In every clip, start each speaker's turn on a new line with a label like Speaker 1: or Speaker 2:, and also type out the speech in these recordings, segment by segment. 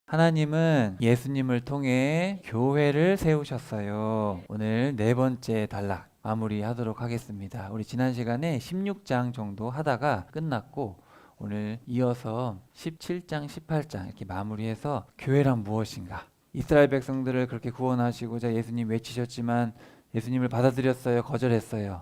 Speaker 1: 하나님은 예수님을 통해 교회를 세우셨어요. 오늘 네 번째 단락 마무리하도록 하겠습니다. 우리 지난 시간에 16장 정도 하다가 끝났고 오늘 이어서 17장, 18장 이렇게 마무리해서 교회란 무엇인가? 이스라엘 백성들을 그렇게 구원하시고자 예수님 외치셨지만 예수님을 받아들였어요? 거절했어요?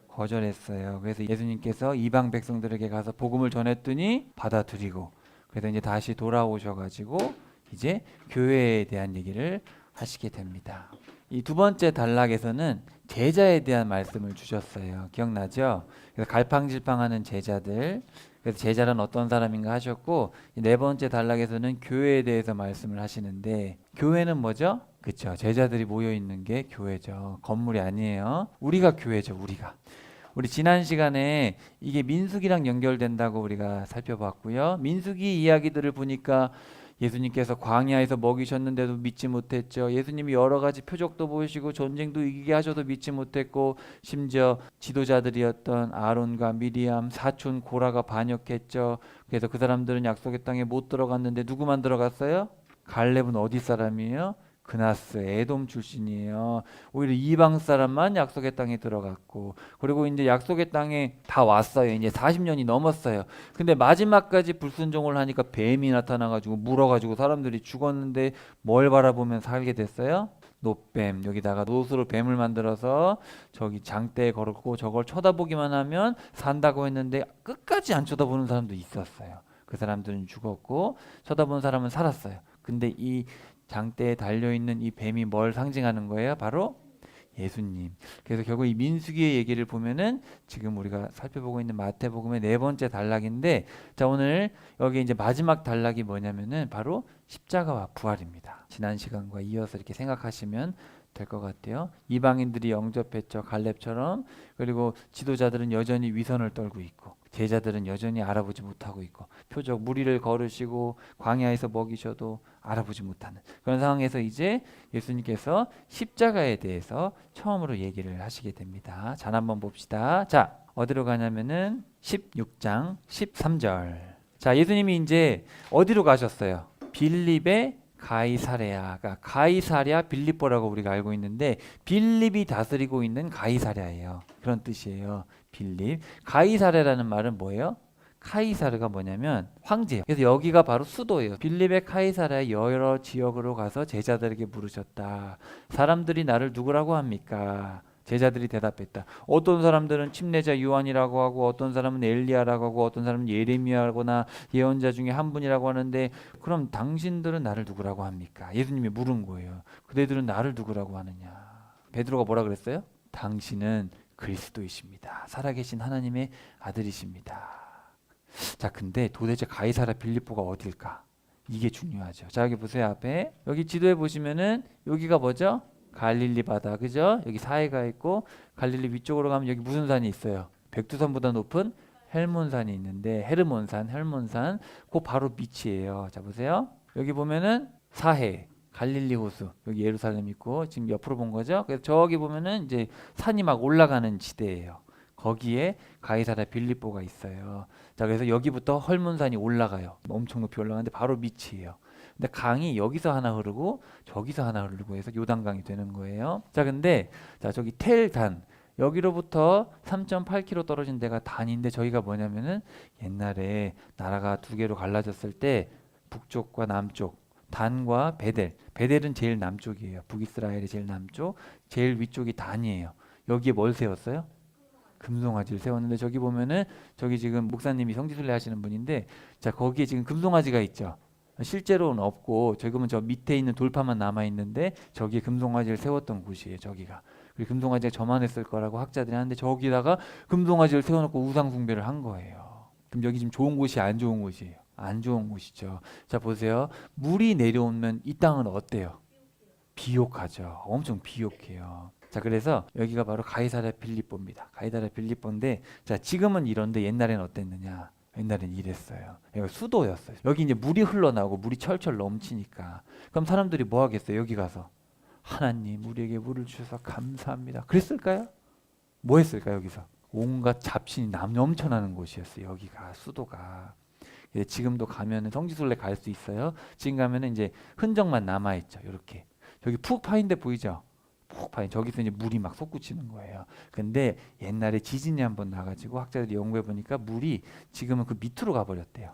Speaker 1: 거절했어요. 그래서 예수님께서 이방 백성들에게 가서 복음을 전했더니 받아들이고 그래서 이제 다시 돌아오셔가지고 이제 교회에 대한 얘기를 하시게 됩니다. 이 두 번째 단락에서는 제자에 대한 말씀을 주셨어요. 기억나죠? 그래서 갈팡질팡하는 제자들. 그래서 제자란 어떤 사람인가 하셨고 네 번째 단락에서는 교회에 대해서 말씀을 하시는데 교회는 뭐죠? 그렇죠. 제자들이 모여 있는 게 교회죠. 건물이 아니에요. 우리가 교회죠. 우리 지난 시간에 이게 민수기랑 연결된다고 우리가 살펴봤고요. 민수기 이야기들을 보니까 예수님께서 광야에서 먹이셨는데도 믿지 못했죠. 예수님이 여러 가지 표적도 보이시고 전쟁도 이기게 하셔도 믿지 못했고 심지어 지도자들이었던 아론과 미리암, 사촌 고라가 반역했죠. 그래서 그 사람들은 약속의 땅에 못 들어갔는데 누구만 들어갔어요? 갈렙은 어디 사람이에요? 그나스 에돔 출신이에요. 오히려 이방 사람만 약속의 땅에 들어갔고 그리고 이제 약속의 땅에 다 왔어요. 이제 40년이 넘었어요. 근데 마지막까지 불순종을 하니까 뱀이 나타나가지고 물어가지고 사람들이 죽었는데 뭘 바라보면 살게 됐어요? 노뱀. 여기다가 노수로 뱀을 만들어서 저기 장대에 걸었고 저걸 쳐다보기만 하면 산다고 했는데 끝까지 안 쳐다보는 사람도 있었어요. 그 사람들은 죽었고 쳐다본 사람은 살았어요. 근데 이 장대에 달려있는 이 뱀이 뭘 상징하는 거예요? 바로 예수님. 그래서 결국 이 민수기의 얘기를 보면은 지금 우리가 살펴보고 있는 마태복음의 네 번째 단락인데 자 오늘 여기 이제 마지막 단락이 뭐냐면은 바로 십자가와 부활입니다. 지난 시간과 이어서 이렇게 생각하시면 될 것 같아요. 이방인들이 영접했죠. 갈렙처럼. 그리고 지도자들은 여전히 위선을 떨고 있고 제자들은 여전히 알아보지 못하고 있고 표적 무리를 걸으시고 광야에서 먹이셔도 알아보지 못하는 그런 상황에서 이제 예수님께서 십자가에 대해서 처음으로 얘기를 하시게 됩니다. 자, 한번 봅시다. 자, 어디로 가냐면은 16장 13절. 자, 예수님이 이제 어디로 가셨어요? 빌립의 가이사랴가 가이사랴 빌립보라고 우리가 알고 있는데 빌립이 다스리고 있는 가이사랴예요. 그런 뜻이에요. 빌립. 가이사랴라는 말은 뭐예요? 카이사르가 뭐냐면 황제예요. 그래서 여기가 바로 수도예요. 빌립의 카이사랴의 여러 지역으로 가서 제자들에게 물으셨다. 사람들이 나를 누구라고 합니까? 제자들이 대답했다. 어떤 사람들은 침례자 요한이라고 하고 어떤 사람은 엘리야라고 하고 어떤 사람은 예레미야거나 예언자 중에 한 분이라고 하는데 그럼 당신들은 나를 누구라고 합니까? 예수님이 물은 거예요. 그대들은 나를 누구라고 하느냐? 베드로가 뭐라 그랬어요? 당신은 그리스도이십니다. 살아계신 하나님의 아들이십니다. 자, 근데 도대체 가이사랴 빌립보가 어딜까? 이게 중요하죠. 자, 여기 보세요. 앞에. 여기 지도에 보시면은 여기가 뭐죠? 갈릴리 바다. 그죠? 여기 사해가 있고 갈릴리 위쪽으로 가면 여기 무슨 산이 있어요? 백두산보다 높은 헬몬산이 있는데 헤르몬산, 헬몬산. 그 바로 밑이에요. 자, 보세요. 여기 보면은 사해, 갈릴리 호수. 여기 예루살렘 있고 지금 옆으로 본 거죠? 그래서 저기 보면은 이제 산이 막 올라가는 지대예요. 거기에 가이사랴 빌립보가 있어요. 자, 그래서 여기부터 헐문산이 올라가요. 엄청 높이 올라가는데 바로 밑이에요. 근데 강이 여기서 하나 흐르고 저기서 하나 흐르고 해서 요단강이 되는 거예요. 자, 근데 자, 저기 텔단 여기로부터 3.8km 떨어진 데가 단인데 저희가 뭐냐면은 옛날에 나라가 두 개로 갈라졌을 때 북쪽과 남쪽 단과 베델. 베델은 제일 남쪽이에요. 북이스라엘의 제일 남쪽. 제일 위쪽이 단이에요. 여기에 뭘 세웠어요? 금송아지를 세웠는데 저기 보면은 저기 지금 목사님이 성지순례 하시는 분인데 자 거기에 지금 금송아지가 있죠. 실제로는 없고 지금은 저 밑에 있는 돌파만 남아 있는데 저기에 금송아지를 세웠던 곳이에요. 저기가. 그리고 금송아지가 저만했을 거라고 학자들이 하는데 저기다가 금송아지를 세워놓고 우상 숭배를 한 거예요. 그럼 여기 지금 좋은 곳이 안 좋은 곳이에요. 안 좋은 곳이죠. 자 보세요. 물이 내려오면 이 땅은 어때요? 비옥하죠. 엄청 비옥해요. 자, 그래서 여기가 바로 가이사랴 빌립보입니다. 가이사랴 빌립보인데, 자, 지금은 이런데 옛날에는 어땠느냐? 옛날엔 이랬어요. 여기 수도였어요. 여기 이제 물이 흘러나오고 물이 철철 넘치니까. 그럼 사람들이 뭐 하겠어요? 여기 가서 하나님 우리에게 물을 주셔서 감사합니다. 그랬을까요? 뭐 했을까요? 여기서 온갖 잡신이 넘쳐나는 곳이었어요. 여기가 수도가. 지금도 가면은 성지순례 갈 수 있어요. 지금 가면은 이제 흔적만 남아 있죠. 이렇게 저기 푹 파인 데 보이죠? 푹 파인 저기서 이제 물이 막 솟구치는 거예요. 근데 옛날에 지진이 한번 나가지고 학자들이 연구해 보니까 물이 지금은 그 밑으로 가버렸대요.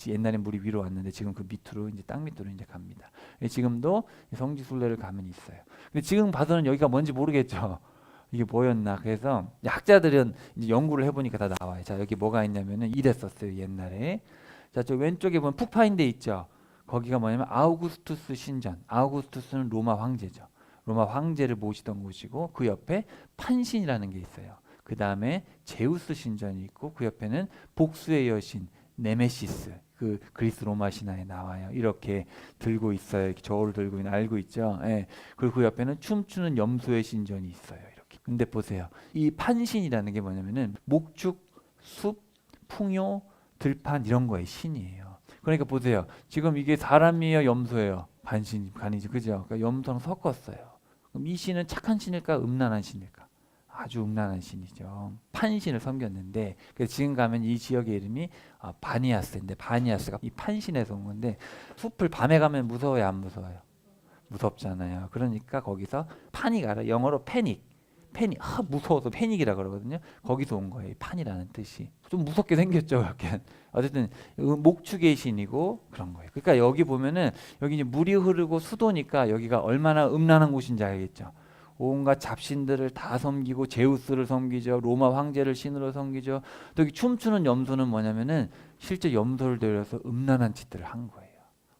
Speaker 1: 옛날엔 물이 위로 왔는데 지금 그 밑으로 이제 땅 밑으로 이제 갑니다. 지금도 성지순례를 가면 있어요. 근데 지금 봐서는 여기가 뭔지 모르겠죠. 이게 뭐였나. 그래서 학자들은 이제 연구를 해보니까 다 나와요. 자, 여기 뭐가 있냐면은 이랬었어요. 옛날에. 자, 저 왼쪽에 보면 푹 파인 데 있죠. 거기가 뭐냐면 아우구스투스 신전. 아우구스투스는 로마 황제죠. 로마 황제를 모시던 곳이고 그 옆에 판신이라는 게 있어요. 그 다음에 제우스 신전이 있고 그 옆에는 복수의 여신 네메시스. 그 그리스 로마 신화에 나와요. 이렇게 들고 있어요. 이렇게 저울을 들고 있는 알고 있죠. 예. 그리고 그 옆에는 춤추는 염소의 신전이 있어요. 이렇게. 근데 보세요. 이 판신이라는 게 뭐냐면은 목축, 숲, 풍요, 들판 이런 거의 신이에요. 그러니까 보세요. 지금 이게 사람이에요, 염소예요? 간이죠, 그죠? 그러니까 염소랑 섞었어요. 그럼 이 신은 착한 신일까, 음란한 신일까? 아주 음란한 신이죠. 판신을 섬겼는데 그래서 지금 가면 이 지역의 이름이 바니아스인데 바니아스가 이 판신에서 온 건데 숲을 밤에 가면 무서워요, 안 무서워요? 무섭잖아요. 그러니까 거기서 파닉 영어로 패닉 무서워서 패닉이라 그러거든요. 거기서 온 거예요. 판이라는 뜻이. 좀 무섭게 생겼죠. 약간. 어쨌든 목축의 신이고 그런 거예요. 그러니까 여기 보면은 여기 이제 물이 흐르고 수도니까 여기가 얼마나 음란한 곳인지 알겠죠. 온갖 잡신들을 다 섬기고 제우스를 섬기죠. 로마 황제를 신으로 섬기죠. 또 여기 춤추는 염소는 뭐냐면은 실제 염소를 데려서 음란한 짓들을 한 거예요.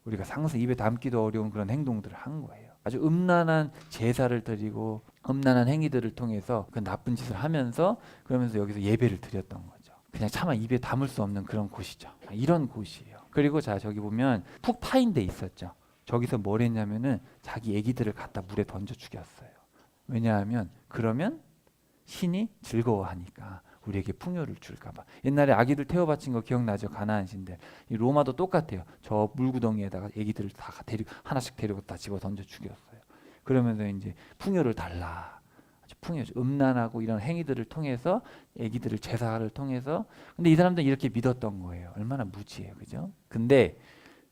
Speaker 1: 우리가 상상 입에 담기도 어려운 그런 행동들을 한 거예요. 아주 음란한 제사를 드리고 음란한 행위들을 통해서 그 나쁜 짓을 하면서 그러면서 여기서 예배를 드렸던 거죠. 그냥 차마 입에 담을 수 없는 그런 곳이죠. 이런 곳이에요. 그리고 자 저기 보면 푹 파인 데 있었죠. 저기서 뭘 했냐면은 자기 애기들을 갖다 물에 던져 죽였어요. 왜냐하면 그러면 신이 즐거워하니까 우리에게 풍요를 줄까봐. 옛날에 아기들 태워 바친 거 기억나죠? 가나안 신들. 이 로마도 똑같아요. 저 물구덩이에다가 아기들을 다 데리고 하나씩 데리고 다 집어 던져 죽였어요. 그러면서 이제 풍요를 달라. 아주 풍요죠. 음란하고 이런 행위들을 통해서 아기들을 제사를 통해서. 근데 이 사람들은 이렇게 믿었던 거예요. 얼마나 무지해요, 그죠? 근데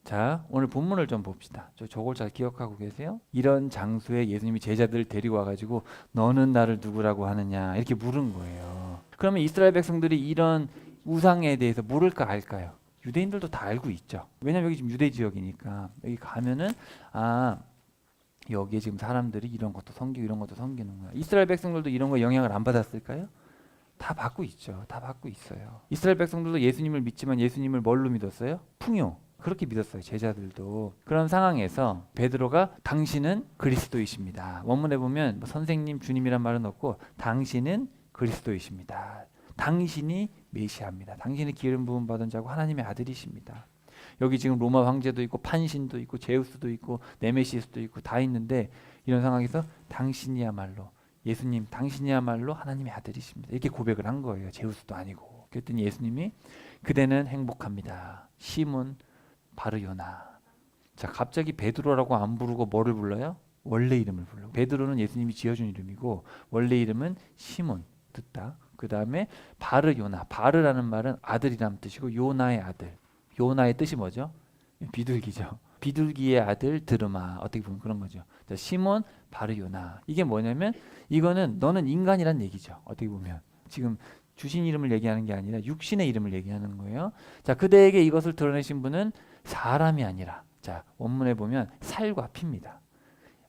Speaker 1: 자, 오늘 본문을 좀 봅시다. 저걸 잘 기억하고 계세요? 이런 장소에 예수님이 제자들을 데리고 와가지고 너는 나를 누구라고 하느냐 이렇게 물은 거예요. 그러면 이스라엘 백성들이 이런 우상에 대해서 모를까 알까요? 유대인들도 다 알고 있죠. 왜냐면 여기 지금 유대 지역이니까 여기 가면은 여기에 지금 사람들이 이런 것도 섬기고 이런 것도 섬기는 거야. 이스라엘 백성들도 이런 거 영향을 안 받았을까요? 다 받고 있죠. 다 받고 있어요. 이스라엘 백성들도 예수님을 믿지만 예수님을 뭘로 믿었어요? 풍요. 그렇게 믿었어요. 제자들도. 그런 상황에서 베드로가 당신은 그리스도이십니다. 원문에 보면 뭐 선생님, 주님이란 말은 없고 당신은 그리스도이십니다. 당신이 메시아입니다. 당신이 기름 부음 받은 자고 하나님의 아들이십니다. 여기 지금 로마 황제도 있고 판신도 있고 제우스도 있고 네메시스도 있고 다 있는데 이런 상황에서 당신이야말로 예수님 당신이야말로 하나님의 아들이십니다. 이렇게 고백을 한 거예요. 제우스도 아니고. 그랬더니 예수님이 그대는 행복합니다. 시몬 바르요나. 자, 갑자기 베드로라고 안 부르고 뭐를 불러요? 원래 이름을 불러. 베드로는 예수님이 지어준 이름이고 원래 이름은 시몬 듣다. 그 다음에 바르요나. 바르라는 말은 아들이란 뜻이고 요나의 아들. 요나의 뜻이 뭐죠? 비둘기죠. 비둘기의 아들 드르마. 어떻게 보면 그런 거죠. 자, 시몬 바르요나. 이게 뭐냐면 이거는 너는 인간이란 얘기죠. 어떻게 보면 지금 주신 이름을 얘기하는 게 아니라 육신의 이름을 얘기하는 거예요. 자, 그대에게 이것을 드러내신 분은 사람이 아니라 자 원문에 보면 살과 피입니다.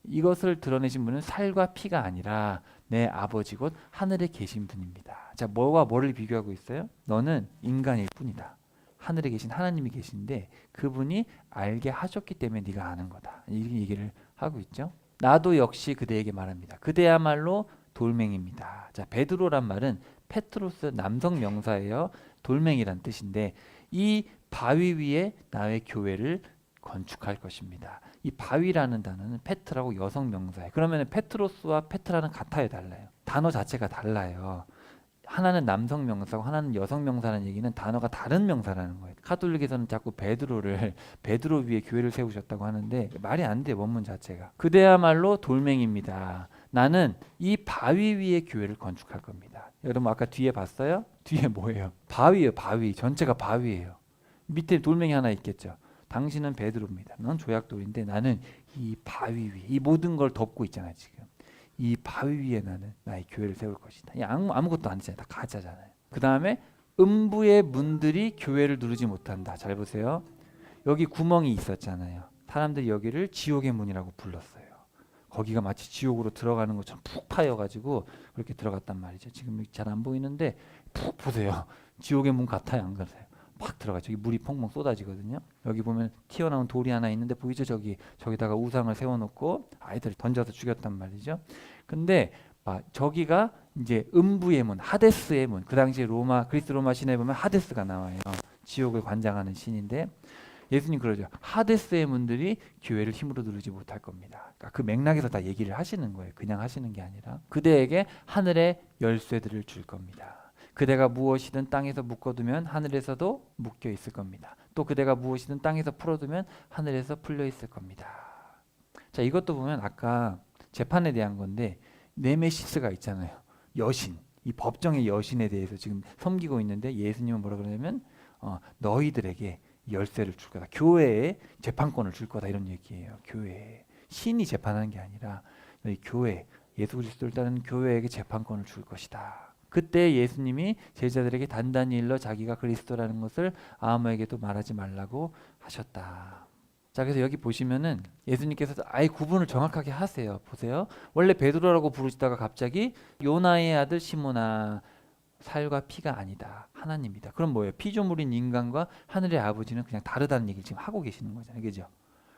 Speaker 1: 이것을 드러내신 분은 살과 피가 아니라 내 아버지 곧 하늘에 계신 분입니다. 자, 뭐와 뭐를 비교하고 있어요? 너는 인간일 뿐이다. 하늘에 계신 하나님이 계신데 그분이 알게 하셨기 때문에 네가 아는 거다. 이렇게 얘기를 하고 있죠. 나도 역시 그대에게 말합니다. 그대야말로 돌멩입니다. 자, 베드로란 말은 페트로스 남성 명사예요. 돌멩이란 뜻인데 이 바위 위에 나의 교회를 건축할 것입니다. 이 바위라는 단어는 페트라고 여성 명사예요. 그러면 페트로스와 페트라는 같아요, 달라요? 단어 자체가 달라요. 하나는 남성 명사고 하나는 여성 명사라는 얘기는 단어가 다른 명사라는 거예요. 카톨릭에서는 자꾸 베드로 위에 교회를 세우셨다고 하는데 말이 안 돼, 원문 자체가. 그대야말로 돌멩입니다. 나는 이 바위 위에 교회를 건축할 겁니다. 여러분 아까 뒤에 봤어요? 뒤에 뭐예요? 바위예요, 바위. 전체가 바위예요. 밑에 돌멩이 하나 있겠죠. 당신은 베드로입니다. 넌 조약돌인데 나는 이 바위 위에 이 모든 걸 덮고 있잖아요. 지금 이 바위 위에 나는 나의 교회를 세울 것이다. 이 아무것도 아니잖아요. 다 가짜잖아요. 그 다음에 음부의 문들이 교회를 누르지 못한다. 잘 보세요. 여기 구멍이 있었잖아요. 사람들이 여기를 지옥의 문이라고 불렀어요. 거기가 마치 지옥으로 들어가는 것처럼 푹 파여가지고 그렇게 들어갔단 말이죠. 지금 잘 안 보이는데 푹 보세요. 지옥의 문 같아요, 안 같아요? 팍 들어가죠. 여기 물이 펑펑 쏟아지거든요. 여기 보면 튀어나온 돌이 하나 있는데 보이죠? 저기다가 우상을 세워놓고 아이들을 던져서 죽였단 말이죠. 근데 저기가 이제 음부의 문, 하데스의 문. 그 당시 그리스 로마 신에 보면 하데스가 나와요. 지옥을 관장하는 신인데 예수님 그러죠. 하데스의 문들이 교회를 힘으로 누르지 못할 겁니다. 그러니까 그 맥락에서 다 얘기를 하시는 거예요. 그냥 하시는 게 아니라 그대에게 하늘의 열쇠들을 줄 겁니다. 그대가 무엇이든 땅에서 묶어두면 하늘에서도 묶여 있을 겁니다. 또 그대가 무엇이든 땅에서 풀어두면 하늘에서 풀려 있을 겁니다. 자, 이것도 보면 아까 재판에 대한 건데 네메시스가 있잖아요. 여신, 이 법정의 여신에 대해서 지금 섬기고 있는데 예수님은 뭐라 그러냐면 너희들에게 열쇠를 줄 거다. 교회에 재판권을 줄 거다. 이런 얘기예요. 교회에. 신이 재판하는 게 아니라 너희 교회, 예수 그리스도를 따르는 교회에게 재판권을 줄 것이다. 그때 예수님이 제자들에게 단단히 일러 자기가 그리스도라는 것을 아무에게도 말하지 말라고 하셨다. 자, 그래서 여기 보시면은 예수님께서 아예 구분을 정확하게 하세요. 보세요. 원래 베드로라고 부르시다가 갑자기 요나의 아들 시몬아, 살과 피가 아니다. 하나님이다. 그럼 뭐예요? 피조물인 인간과 하늘의 아버지는 그냥 다르다는 얘기를 지금 하고 계시는 거잖아요. 그죠?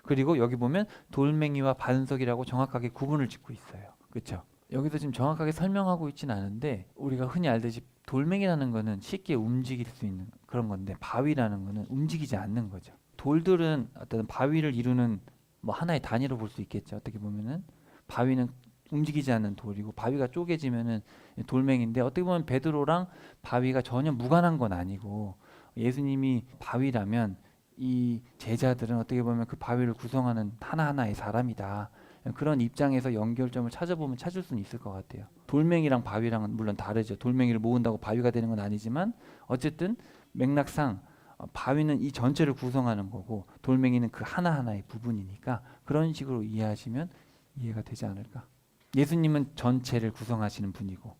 Speaker 1: 그리고 여기 보면 돌멩이와 반석이라고 정확하게 구분을 짓고 있어요. 그렇죠? 여기서 지금 정확하게 설명하고 있지는 않은데 우리가 흔히 알듯이 돌멩이라는 거는 쉽게 움직일 수 있는 그런 건데 바위라는 거는 움직이지 않는 거죠. 돌들은 어떤 바위를 이루는 뭐 하나의 단위로 볼 수 있겠죠. 어떻게 보면은 바위는 움직이지 않는 돌이고 바위가 쪼개지면은 돌멩인데 어떻게 보면 베드로랑 바위가 전혀 무관한 건 아니고 예수님이 바위라면 이 제자들은 어떻게 보면 그 바위를 구성하는 하나하나의 사람이다. 그런 입장에서 연결점을 찾아보면 찾을 수는 있을 것 같아요. 돌멩이랑 바위랑은 물론 다르죠. 돌멩이를 모은다고 바위가 되는 건 아니지만 어쨌든 맥락상 바위는 이 전체를 구성하는 거고 돌멩이는 그 하나하나의 부분이니까 그런 식으로 이해하시면 이해가 되지 않을까. 예수님은 전체를 구성하시는 분이고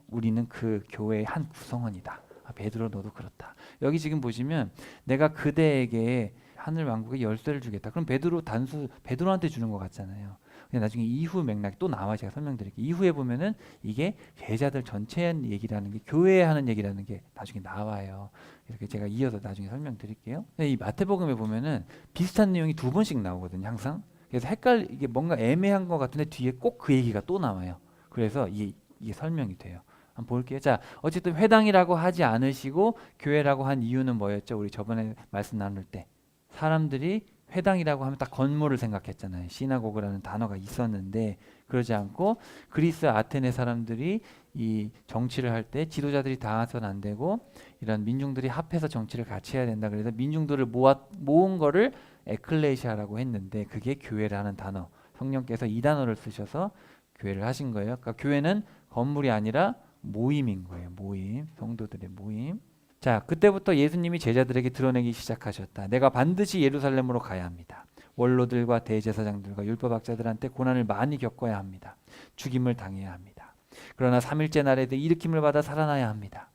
Speaker 1: 우리는 그 교회의 한 구성원이다. 베드로 너도 그렇다. 여기 지금 보시면 내가 그대에게 하늘 왕국의 열쇠를 주겠다. 그럼 베드로한테 주는 것 같잖아요. 근데 나중에 이후 맥락이 또 나와 제가 설명드릴게요. 이후에 보면은 이게 제자들 전체 얘기라는 게 교회에 하는 얘기라는 게 나중에 나와요. 이렇게 제가 이어서 나중에 설명드릴게요. 이 마태복음에 보면은 비슷한 내용이 두 번씩 나오거든요. 항상. 그래서 이게 뭔가 애매한 것 같은데 뒤에 꼭 그 얘기가 또 나와요. 그래서 이게 설명이 돼요. 한번 볼게요. 자, 어쨌든 회당이라고 하지 않으시고 교회라고 한 이유는 뭐였죠? 우리 저번에 말씀 나눌 때 사람들이 회당이라고 하면 딱 건물을 생각했잖아요. 시나고그라는 단어가 있었는데 그러지 않고 그리스 아테네 사람들이 이 정치를 할 때 지도자들이 다 해서는 안 되고 이런 민중들이 합해서 정치를 같이 해야 된다. 그래서 민중들을 모은 거를 에클레시아라고 했는데 그게 교회라는 단어. 성령께서 이 단어를 쓰셔서 교회를 하신 거예요. 그러니까 교회는 건물이 아니라 모임인 거예요. 모임, 성도들의 모임. 자, 그때부터 예수님이 제자들에게 드러내기 시작하셨다. 내가 반드시 예루살렘으로 가야 합니다. 원로들과 대제사장들과 율법학자들한테 고난을 많이 겪어야 합니다. 죽임을 당해야 합니다. 그러나 3일째 날에 일으킴을 받아 살아나야 합니다.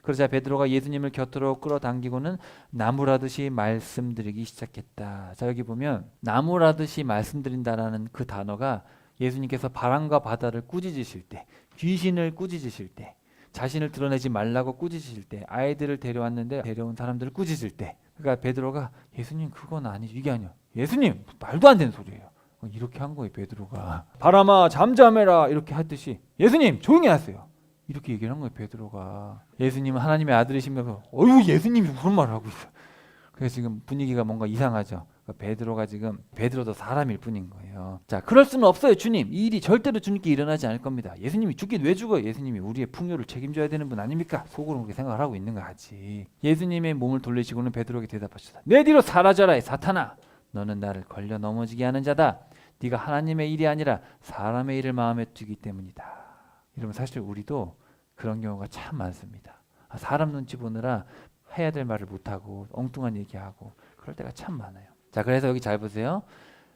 Speaker 1: 그러자 베드로가 예수님을 곁으로 끌어당기고는 나무라듯이 말씀드리기 시작했다. 자, 여기 보면 나무라듯이 말씀드린다라는 그 단어가 예수님께서 바람과 바다를 꾸짖으실 때, 귀신을 꾸짖으실 때, 자신을 드러내지 말라고 꾸짖으실 때, 아이들을 데려왔는데 데려온 사람들을 꾸짖을 때, 그러니까 베드로가 예수님 그건 아니죠. 이게 아니요. 예수님 말도 안 되는 소리예요. 이렇게 한 거예요. 베드로가 바람아 잠잠해라 이렇게 하듯이 예수님 조용히 하세요. 이렇게 얘기를 한 거예요. 베드로가. 예수님은 하나님의 아들이시면서 어휴 예수님이 무슨 말을 하고 있어. 그래서 지금 분위기가 뭔가 이상하죠. 베드로가 지금 베드로도 사람일 뿐인 거예요. 자, 그럴 수는 없어요. 주님, 이 일이 절대로 주님께 일어나지 않을 겁니다. 예수님이 죽긴 왜 죽어요? 예수님이 우리의 풍요를 책임져야 되는 분 아닙니까? 속으로 그렇게 생각을 하고 있는 거지. 예수님의 몸을 돌리시고는 베드로에게 대답하셨다. 내 뒤로 사라져라, 이 사탄아. 너는 나를 걸려 넘어지게 하는 자다. 네가 하나님의 일이 아니라 사람의 일을 마음에 두기 때문이다. 이러면 사실 우리도 그런 경우가 참 많습니다. 사람 눈치 보느라 해야 될 말을 못하고 엉뚱한 얘기하고 그럴 때가 참 많아요. 자, 그래서 여기 잘 보세요.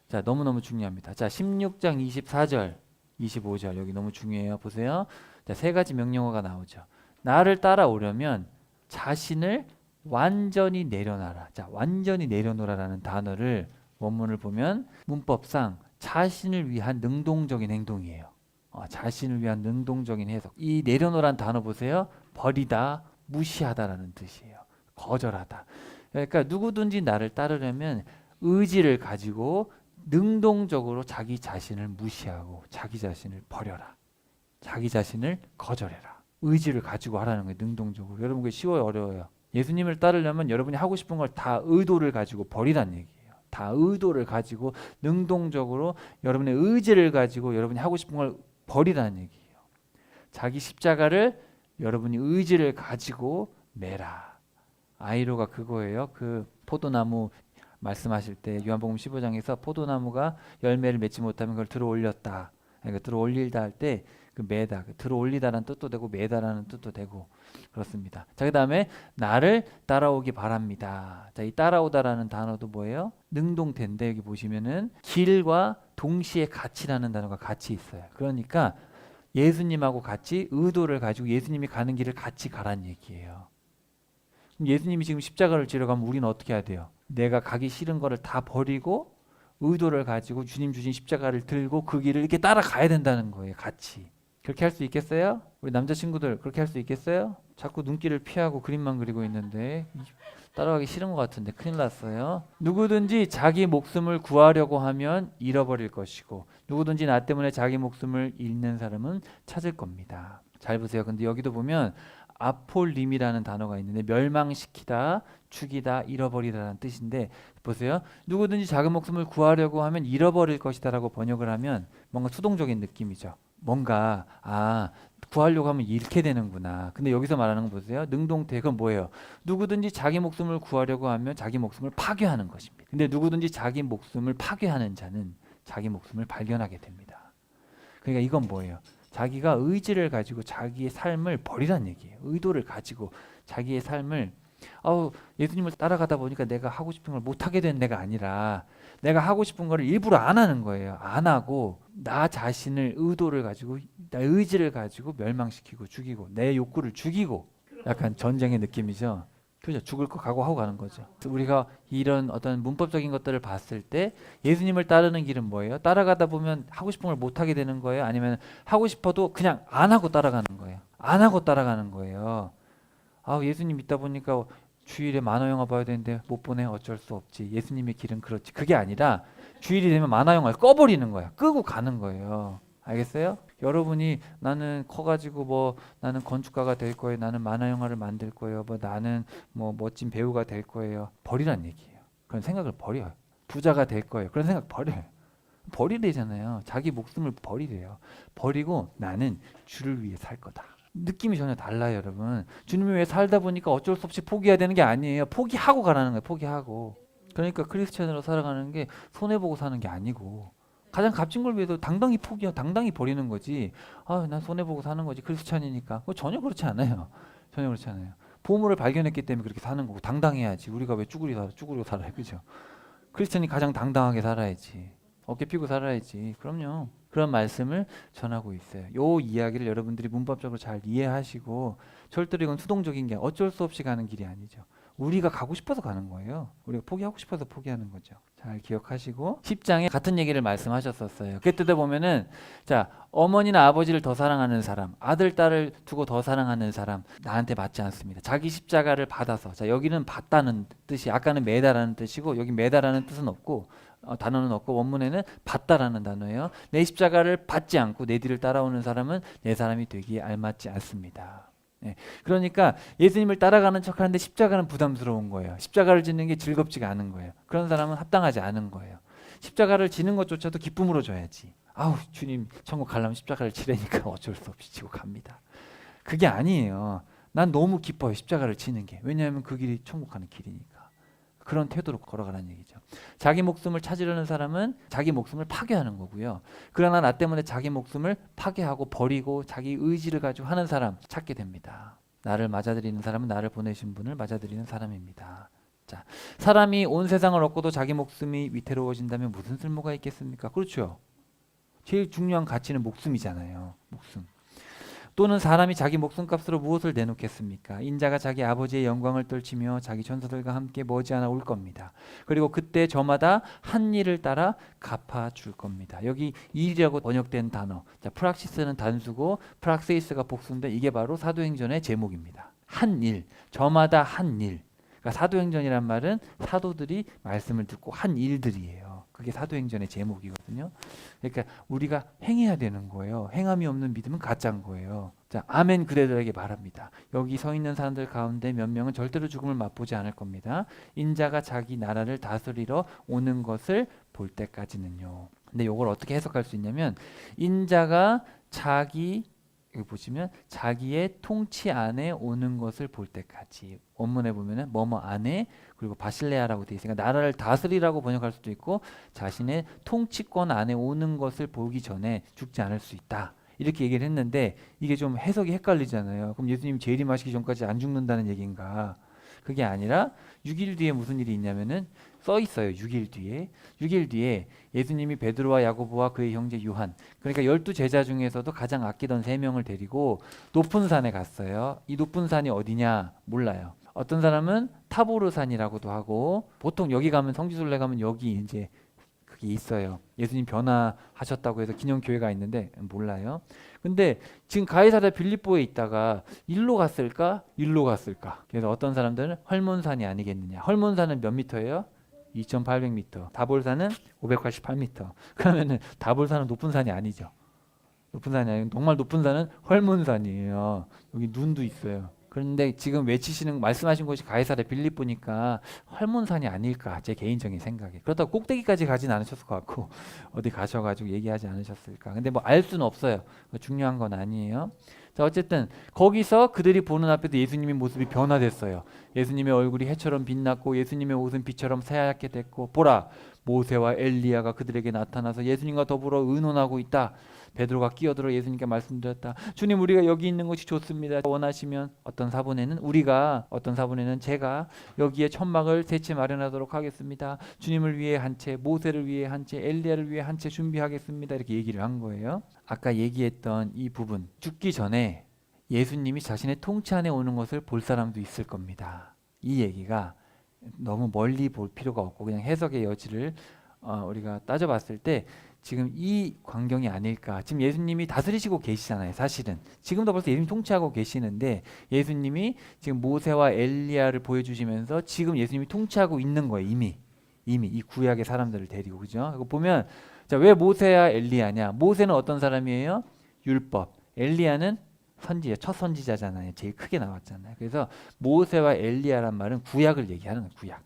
Speaker 1: 자, 너무너무 중요합니다. 자, 16장 24절, 25절 여기 너무 중요해요. 보세요. 자, 세 가지 명령어가 나오죠. 나를 따라오려면 자신을 완전히 내려놔라. 자, 완전히 내려놓으라라는 단어를 원문을 보면 문법상 자신을 위한 능동적인 행동이에요. 자신을 위한 능동적인 해석. 이 내려놓으라는 단어 보세요. 버리다, 무시하다라는 뜻이에요. 거절하다. 그러니까 누구든지 나를 따르려면 의지를 가지고 능동적으로 자기 자신을 무시하고 자기 자신을 버려라. 자기 자신을 거절해라. 의지를 가지고 하라는 거예요. 능동적으로. 여러분 그게 쉬워요, 어려워요? 예수님을 따르려면 여러분이 하고 싶은 걸 다 의도를 가지고 버리라는 얘기예요. 다 의도를 가지고 능동적으로 여러분의 의지를 가지고 여러분이 하고 싶은 걸 버리라는 얘기예요. 자기 십자가를 여러분이 의지를 가지고 매라. 아이로가 그거예요. 그 포도나무 말씀하실 때 요한복음 15장에서 포도나무가 열매를 맺지 못하면 그걸 들어 올렸다. 그러니까 들어 올리다 할 때 그 매다, 들어 올리다라는 뜻도 되고 매다라는 뜻도 되고 그렇습니다. 자, 그다음에 나를 따라오기 바랍니다. 자, 이 따라오다라는 단어도 뭐예요? 능동태인데 여기 보시면은 길과 동시에 같이라는 단어가 같이 있어요. 그러니까 예수님하고 같이 의도를 가지고 예수님이 가는 길을 같이 가란 얘기예요. 그럼 예수님이 지금 십자가를 지러 가면 우리는 어떻게 해야 돼요? 내가 가기 싫은 거를 다 버리고 의도를 가지고 주님 주신 십자가를 들고 그 길을 이렇게 따라가야 된다는 거예요. 같이. 그렇게 할 수 있겠어요? 우리 남자친구들 그렇게 할 수 있겠어요? 자꾸 눈길을 피하고 그림만 그리고 있는데 따라가기 싫은 것 같은데 큰일 났어요. 누구든지 자기 목숨을 구하려고 하면 잃어버릴 것이고 누구든지 나 때문에 자기 목숨을 잃는 사람은 찾을 겁니다. 잘 보세요. 근데 여기도 보면 아폴림이라는 단어가 있는데 멸망시키다, 죽이다, 잃어버리다라는 뜻인데 보세요. 누구든지 자기 목숨을 구하려고 하면 잃어버릴 것이다라고 번역을 하면 뭔가 수동적인 느낌이죠. 뭔가 구하려고 하면 잃게 되는구나. 근데 여기서 말하는 거 보세요. 능동태 그건 뭐예요? 누구든지 자기 목숨을 구하려고 하면 자기 목숨을 파괴하는 것입니다. 근데 누구든지 자기 목숨을 파괴하는 자는 자기 목숨을 발견하게 됩니다. 그러니까 이건 뭐예요? 자기가 의지를 가지고 자기의 삶을 버리란 얘기예요. 의도를 가지고 자기의 삶을 예수님을 따라가다 보니까 내가 하고 싶은 걸 못하게 된 내가 아니라 내가 하고 싶은 걸 일부러 안 하는 거예요. 안 하고 나 자신을 의도를 가지고 나 의지를 가지고 멸망시키고 죽이고 내 욕구를 죽이고 약간 전쟁의 느낌이죠. 그죠? 죽을 거 각오하고 가는 거죠. 우리가 이런 어떤 문법적인 것들을 봤을 때 예수님을 따르는 길은 뭐예요? 따라가다 보면 하고 싶은 걸 못하게 되는 거예요? 아니면 하고 싶어도 그냥 안 하고 따라가는 거예요? 안 하고 따라가는 거예요. 예수님 믿다 보니까 주일에 만화 영화 봐야 되는데 못 보네. 어쩔 수 없지. 예수님의 길은 그렇지. 그게 아니라 주일이 되면 만화 영화를 꺼버리는 거야. 끄고 가는 거예요. 알겠어요? 여러분이 나는 커가지고 나는 건축가가 될 거예요. 나는 만화 영화를 만들 거예요. 나는 멋진 배우가 될 거예요. 버리란 얘기예요. 그런 생각을 버려요. 부자가 될 거예요. 그런 생각 버려요. 버리래잖아요. 자기 목숨을 버리래요. 버리고 나는 주를 위해 살 거다. 느낌이 전혀 달라요, 여러분. 주님 위해 살다 보니까 어쩔 수 없이 포기해야 되는 게 아니에요. 포기하고 가라는 거예요. 포기하고. 그러니까 크리스천으로 살아가는 게 손해보고 사는 게 아니고 가장 값진 걸 위해서 당당히 당당히 버리는 거지. 난 손해보고 사는 거지. 크리스천이니까. 전혀 그렇지 않아요. 전혀 그렇지 않아요. 보물을 발견했기 때문에 그렇게 사는 거고 당당해야지. 우리가 왜 쭈그리고 살아요. 그죠? 크리스천이 가장 당당하게 살아야지. 어깨 피고 살아야지. 그럼요. 그런 말씀을 전하고 있어요. 요 이야기를 여러분들이 문법적으로 잘 이해하시고 절대로 이건 수동적인 게 어쩔 수 없이 가는 길이 아니죠. 우리가 가고 싶어서 가는 거예요. 우리가 포기하고 싶어서 포기하는 거죠. 잘 기억하시고 10장에 같은 얘기를 말씀하셨었어요. 그 뜻에 보면은 자 어머니나 아버지를 더 사랑하는 사람, 아들 딸을 두고 더 사랑하는 사람 나한테 맞지 않습니다. 자기 십자가를 받아서 자 여기는 받다는 뜻이 아까는 매다라는 뜻이고 여기 매다라는 뜻은 없고 단어는 없고 원문에는 받다라는 단어예요. 내 십자가를 받지 않고 내 뒤를 따라오는 사람은 내 사람이 되기에 알맞지 않습니다. 그러니까 예수님을 따라가는 척하는데 십자가는 부담스러운 거예요. 십자가를 지는 게 즐겁지가 않은 거예요. 그런 사람은 합당하지 않은 거예요. 십자가를 지는 것조차도 기쁨으로 져야지. 주님 천국 가려면 십자가를 지려니까 어쩔 수 없이 지고 갑니다. 그게 아니에요. 난 너무 기뻐요. 십자가를 지는 게. 왜냐하면 그 길이 천국 가는 길이니까. 그런 태도로 걸어가라는 얘기죠. 자기 목숨을 찾으려는 사람은 자기 목숨을 파괴하는 거고요. 그러나 나 때문에 자기 목숨을 파괴하고 버리고 자기 의지를 가지고 하는 사람 찾게 됩니다. 나를 맞아들이는 사람은 나를 보내신 분을 맞아들이는 사람입니다. 자, 사람이 온 세상을 얻고도 자기 목숨이 위태로워진다면 무슨 쓸모가 있겠습니까? 그렇죠. 제일 중요한 가치는 목숨이잖아요. 목숨. 또는 사람이 자기 목숨값으로 무엇을 내놓겠습니까? 인자가 자기 아버지의 영광을 떨치며 자기 천사들과 함께 머지않아 올 겁니다. 그리고 그때 저마다 한 일을 따라 갚아줄 겁니다. 여기 일이라고 번역된 단어, 자, 프락시스는 단수고 프락세이스가 복수인데 이게 바로 사도행전의 제목입니다. 한 일, 저마다 한 일. 그러니까 사도행전이란 말은 사도들이 말씀을 듣고 한 일들이에요. 그게 사도행전의 제목이거든요. 그러니까 우리가 행해야 되는 거예요. 행함이 없는 믿음은 가짜인 거예요. 자, 아멘 그대들에게 말합니다. 여기 서 있는 사람들 가운데 몇 명은 절대로 죽음을 맛보지 않을 겁니다. 인자가 자기 나라를 다스리러 오는 것을 볼 때까지는요. 근데 이걸 어떻게 해석할 수 있냐면 인자가 여기 보시면 자기의 통치 안에 오는 것을 볼 때까지, 원문에 보면은 뭐뭐 안에, 그리고 바실레아라고 되어 있으니까 나라를 다스리라고 번역할 수도 있고 자신의 통치권 안에 오는 것을 보기 전에 죽지 않을 수 있다, 이렇게 얘기를 했는데 이게 좀 해석이 헷갈리잖아요. 그럼 예수님 재림하시기 전까지 안 죽는다는 얘기인가? 그게 아니라 6일 뒤에 무슨 일이 있냐면은 써 있어요. 6일 뒤에 예수님이 베드로와 야고보와 그의 형제 요한, 그러니까 12제자 중에서도 가장 아끼던 3명을 데리고 높은 산에 갔어요. 이 높은 산이 어디냐 몰라요. 어떤 사람은 타보르산이라고도 하고, 보통 여기 가면 성지순례 가면 여기 이제 그게 있어요. 예수님 변화하셨다고 해서 기념교회가 있는데 몰라요. 근데 지금 가이사랴 빌립보에 있다가 일로 갔을까? 그래서 어떤 사람들은 헐몬산이 아니겠느냐. 헐몬산은 몇 미터예요? 2,800m. 다볼산은 588m. 그러면은 다볼산은 높은 산이 아니죠. 높은 산이 아니고 정말 높은 산은 헐몬산이에요. 여기 눈도 있어요. 그런데 지금 외치시는 말씀하신 곳이 가이사랴 빌립보니까 헐몬산이 아닐까, 제 개인적인 생각에. 그렇다고 꼭대기까지 가진 않으셨을 것 같고 어디 가셔가지고 얘기하지 않으셨을까. 근데 뭐 알 수는 없어요. 중요한 건 아니에요. 자, 어쨌든 거기서 그들이 보는 앞에서 예수님의 모습이 변화됐어요. 예수님의 얼굴이 해처럼 빛났고 예수님의 옷은 빛처럼 새하얗게 됐고, 보라, 모세와 엘리야가 그들에게 나타나서 예수님과 더불어 의논하고 있다. 베드로가 끼어들어 예수님께 말씀드렸다. 주님, 우리가 여기 있는 것이 좋습니다. 원하시면 어떤 사본에는 제가 여기에 천막을 세 채 마련하도록 하겠습니다. 주님을 위해 한 채, 모세를 위해 한 채, 엘리야를 위해 한 채 준비하겠습니다. 이렇게 얘기를 한 거예요. 아까 얘기했던 이 부분, 죽기 전에 예수님이 자신의 통치 안에 오는 것을 볼 사람도 있을 겁니다. 이 얘기가 너무 멀리 볼 필요가 없고 그냥 해석의 여지를 우리가 따져봤을 때 지금 이 광경이 아닐까. 지금 예수님이 다스리시고 계시잖아요. 사실은 지금도 벌써 예수님 통치하고 계시는데 예수님이 지금 모세와 엘리야를 보여주시면서 지금 예수님이 통치하고 있는 거예요. 이미 이 구약의 사람들을 데리고, 그죠? 이거 보면, 자, 왜 모세야 엘리야냐? 모세는 어떤 사람이에요? 율법. 엘리야는 선지자, 첫 선지자잖아요. 제일 크게 나왔잖아요. 그래서 모세와 엘리야란 말은 구약을 얘기하는 거예요.